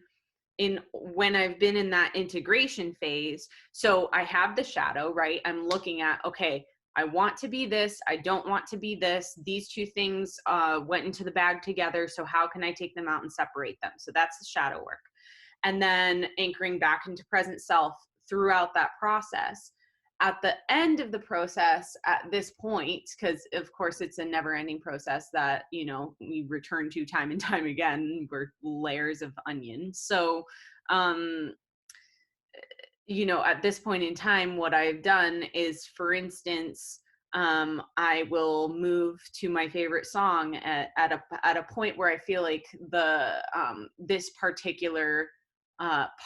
in when I've been in that integration phase. So I have the shadow, right? I'm looking at, okay, I want to be this. I don't want to be this. These two things went into the bag together. So how can I take them out and separate them? So that's the shadow work. And then anchoring back into present self throughout that process. At the end of the process, at this point, because of course it's a never ending process that, we return to time and time again, we're layers of onion. So, um, at this point in time, what I've done is, for instance, I will move to my favorite song at a point where I feel like the this particular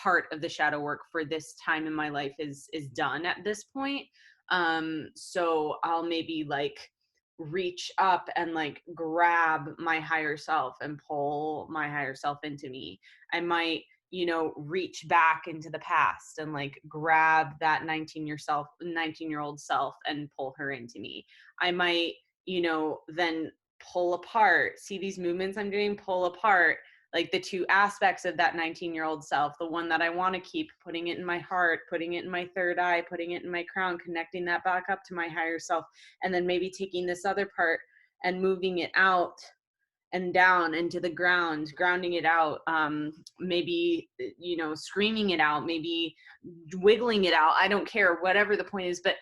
part of the shadow work for this time in my life is done at this point. So I'll maybe like reach up and like grab my higher self and pull my higher self into me. I might, reach back into the past and like grab that 19-year-old self and pull her into me. I might, then pull apart, see these movements I'm doing, pull apart like the two aspects of that 19-year-old self, the one that I want to keep, putting it in my heart, putting it in my third eye, putting it in my crown, connecting that back up to my higher self, and then maybe taking this other part and moving it out and down into the ground, grounding it out, maybe, screaming it out, maybe wiggling it out. I don't care, whatever the point is. But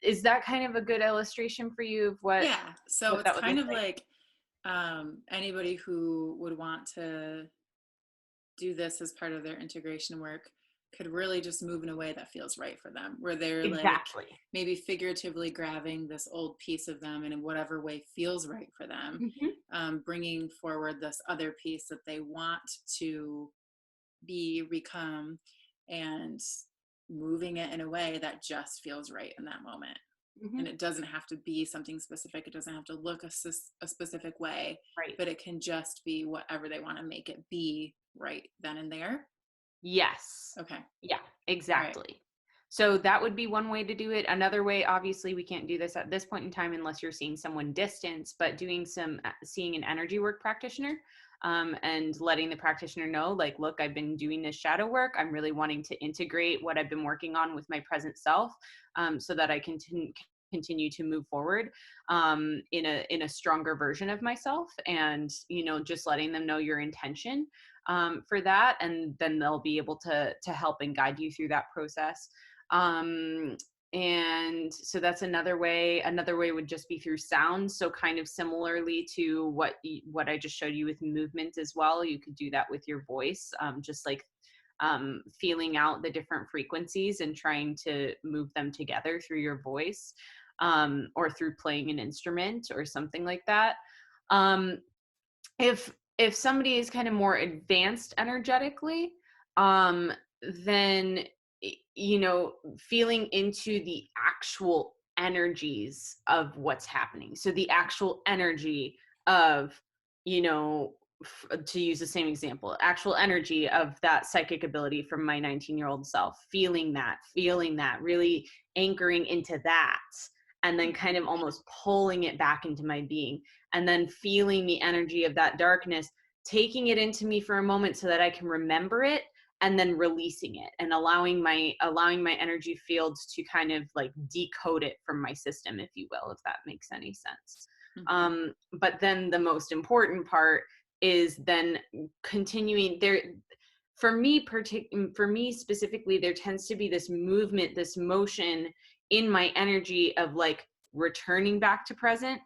is that kind of a good illustration for you of Yeah. So what it's that would kind look of like? like anybody who would want to do this as part of their integration work could really just move in a way that feels right for them, where they're like Exactly. maybe figuratively grabbing this old piece of them and in whatever way feels right for them, Hmm. bringing forward this other piece that they want to become, and moving it in a way that just feels right in that moment. And Hmm. it doesn't have to be something specific. It doesn't have to look a specific way, Right. but it can just be whatever they want to make it be right then and there. Yes. Okay. Yeah, All right. exactly. So that would be one way to do it. Another way, obviously, we can't do this at this point in time unless you're seeing someone distance, but seeing an energy work practitioner, and letting the practitioner know, like, look, I've been doing this shadow work. I'm really wanting to integrate what I've been working on with my present self, so that I can continue to move forward, in a stronger version of myself, and just letting them know your intention, for that, and then they'll be able to help and guide you through that process. um, and so that's another way. Another way would just be through sound, so kind of similarly to what I just showed you with movement as well. You could do that with your voice, just like feeling out the different frequencies and trying to move them together through your voice, or through playing an instrument or something like that. um, if if somebody is kind of more advanced energetically, um, then feeling into the actual energies of what's happening. So the actual energy of, you know, to use the same example, actual energy of that psychic ability from my 19-year-old self, feeling that, really anchoring into that, and then kind Mhm. of almost pulling it back into my being, and then feeling the energy of that darkness, taking it into me for a moment so that I can remember it, and then releasing it and allowing my energy fields to kind of like decode it from my system, if you will, if that makes any sense. Mhm. But then the most important part is then continuing there. For me specifically, there tends to be this movement, this motion in my energy of like returning back to present,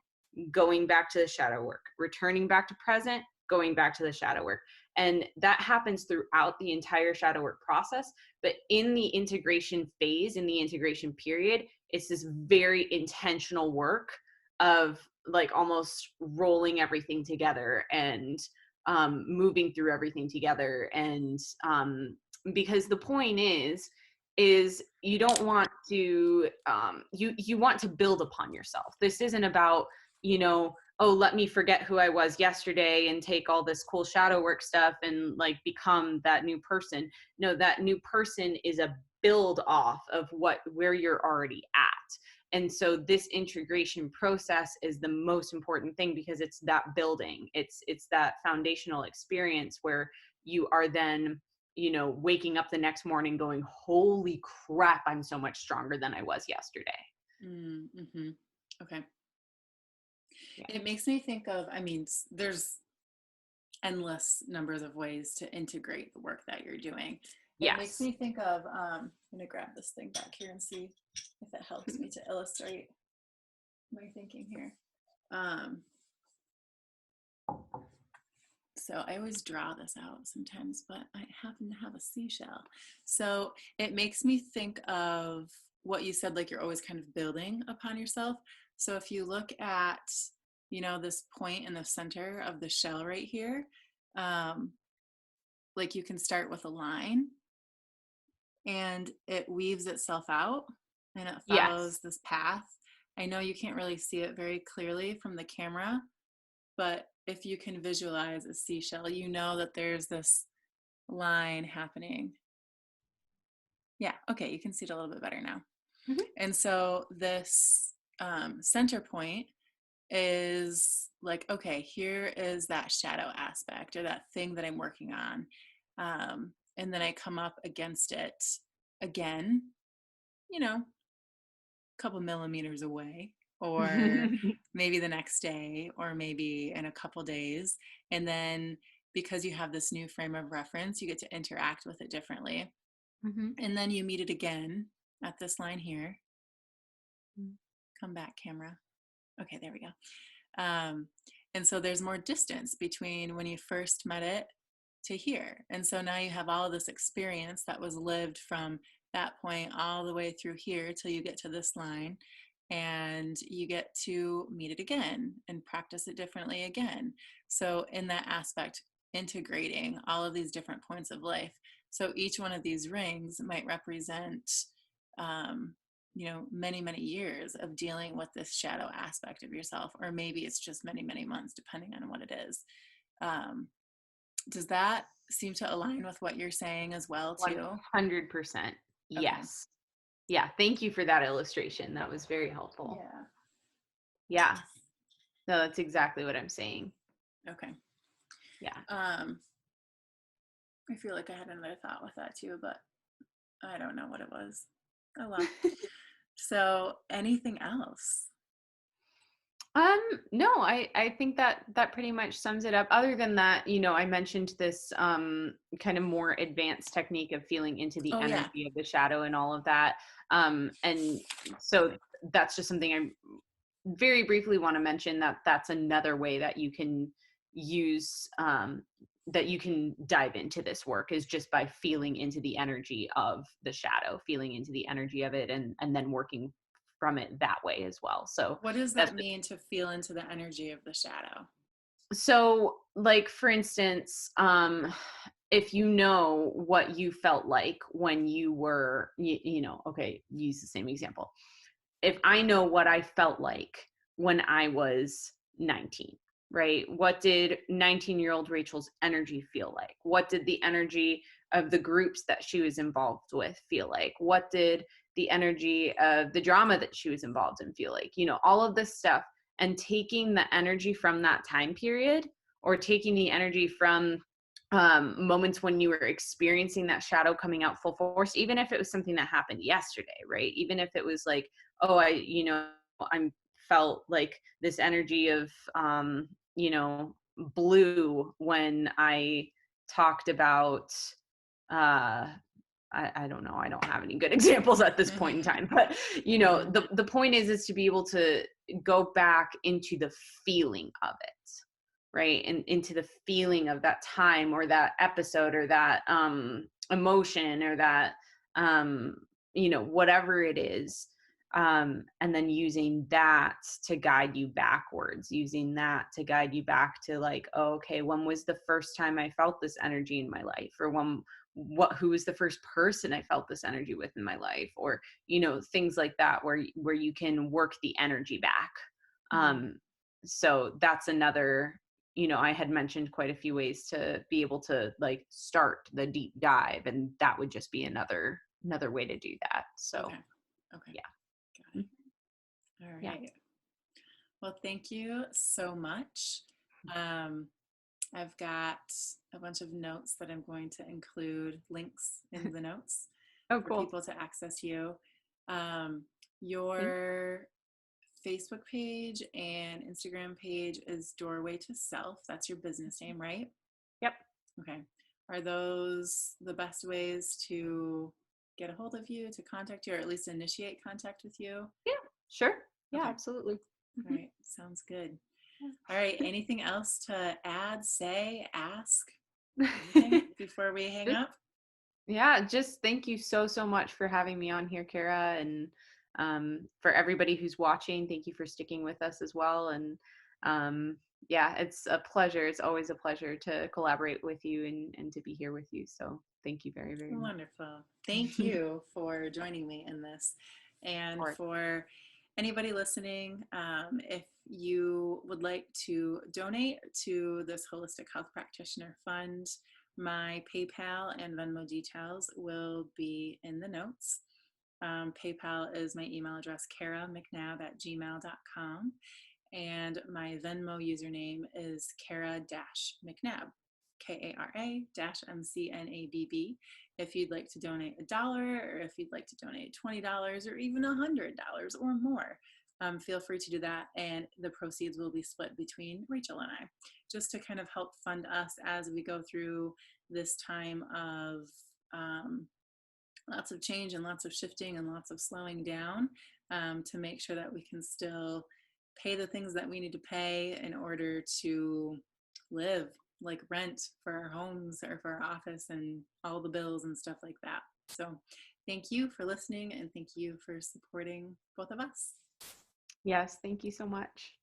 going back to the shadow work, returning back to present, going back to the shadow work. And that happens throughout the entire shadow work process. But in the integration phase, in the integration period, it's this very intentional work of like almost rolling everything together and moving through everything together. And because the point is you don't want to you want to build upon yourself. This isn't about, oh, let me forget who I was yesterday and take all this cool shadow work stuff and like become that new person. No, that new person is a build off of where you're already at. And so this integration process is the most important thing, because it's that building. It's that foundational experience where you are then, waking up the next morning going, holy crap, I'm so much stronger than I was yesterday. Mm-hmm. Okay. Yeah. It makes me think of, I mean, there's endless numbers of ways to integrate the work that you're doing. It makes Yes. me think of, I'm going to grab this thing back here and see if it helps me to illustrate my thinking here. So I always draw this out sometimes, but I happen to have a seashell. So it makes me think of what you said, like you're always kind of building upon yourself. So if you look at, this point in the center of the shell right here, um, like you can start with a line and it weaves itself out and it follows Yes. this path. I know you can't really see it very clearly from the camera, but if you can visualize a seashell, you know that there's this line happening. Yeah, okay, you can see it a little bit better now. Mhm. And so this center point is like, okay, here is that shadow aspect or that thing that I'm working on. And then I come up against it again, a couple millimeters away, or maybe the next day, or maybe in a couple days. And then because you have this new frame of reference, you get to interact with it differently. Mhm. And then you meet it again at this line here. Come back, camera. Okay, there we go. And so there's more distance between when you first met it to here. And so now you have all of this experience that was lived from that point all the way through here till you get to this line. And you get to meet it again and practice it differently again. So, in that aspect, integrating all of these different points of life. So, each one of these rings might represent um, many, many years of dealing with this shadow aspect of yourself, or maybe it's just many, many months, depending on what it is. Um, does that seem to align with what you're saying as well, too? 100%. Okay. Yes. Yeah. Thank you for that illustration. That was very helpful. Yeah. Yeah. No, that's exactly what I'm saying. Okay. Yeah. Um, I feel like I had another thought with that too, but I don't know what it was. Oh well. So, anything else? No, I think that pretty much sums it up. Other than that, I mentioned this kind of more advanced technique of feeling into the Oh yeah. energy of the shadow and all of that. And so that's just something I very briefly want to mention, that that's another way that you can use that you can dive into this work, is just by feeling into the energy of the shadow, feeling into the energy of it, and then working from it that way as well. So What does that's that mean, to feel into the energy of the shadow? So, like, for instance, if you know what you felt like when you were, okay, use the same example. If I know what I felt like when I was 19, right? What did 19-year-old Rachel's energy feel like? What did the energy of the groups that she was involved with feel like? What did the energy of the drama that she was involved in feel like? All of this stuff, and taking the energy from that time period, or taking the energy from moments when you were experiencing that shadow coming out full force, even if it was something that happened yesterday, right? Even if it was like, oh, I'm felt like this energy of, blue when I talked about, uh, I don't know. I don't have any good examples at this point in time, but Mhm. the point is to be able to go back into the feeling of it, right? And into the feeling of that time, or that episode, or that emotion, or that whatever it is, and then using that to guide you backwards, using that to guide you back to, like, oh, okay, when was the first time I felt this energy in my life? Or who was the first person I felt this energy with in my life? Or things like that, where you can work the energy back. Mhm. um so that's another, I had mentioned quite a few ways to be able to, like, start the deep dive, and that would just be another way to do that. So Okay. Okay. yeah. Got Mhm. it. All Yeah. right. Well, thank you so much. Um, I've got a bunch of notes that I'm going to include links in the notes Oh, for cool. people to access you. Um, Thank your Facebook page and Instagram page is Doorway to Self. That's your business name, right? Yep. Okay. Are those the best ways to get a hold of you, to contact you, or at least initiate contact with you? Yeah, sure. Yeah, Okay. absolutely. All Mhm. right. Sounds good. All right. Yeah. Anything else to add, say, ask, anything before we hang Just up? Yeah, just thank you so much for having me on here, Kara. And for everybody who's watching, thank you for sticking with us as well. And um, yeah, it's a pleasure. It's always a pleasure to collaborate with you, and to be here with you. So thank you very much. Wonderful. Thank you for joining me in this. And Or for anybody listening, if you would like to donate to this Holistic Health Practitioner Fund, my PayPal and Venmo details will be in the notes. PayPal is my email address, karamcnabb@gmail.com. And my Venmo username is Kara-McNabb, Kara-McNabb. If you'd like to donate $1, or if you'd like to donate $20, or even $100 or more, feel free to do that. And the proceeds will be split between Rachel and I, just to kind of help fund us as we go through this time of lots of change and lots of shifting and lots of slowing down, to make sure that we can still pay the things that we need to pay in order to live, like rent for our homes or for our office and all the bills and stuff like that. So thank you for listening, and thank you for supporting both of us. yes, thank you so much.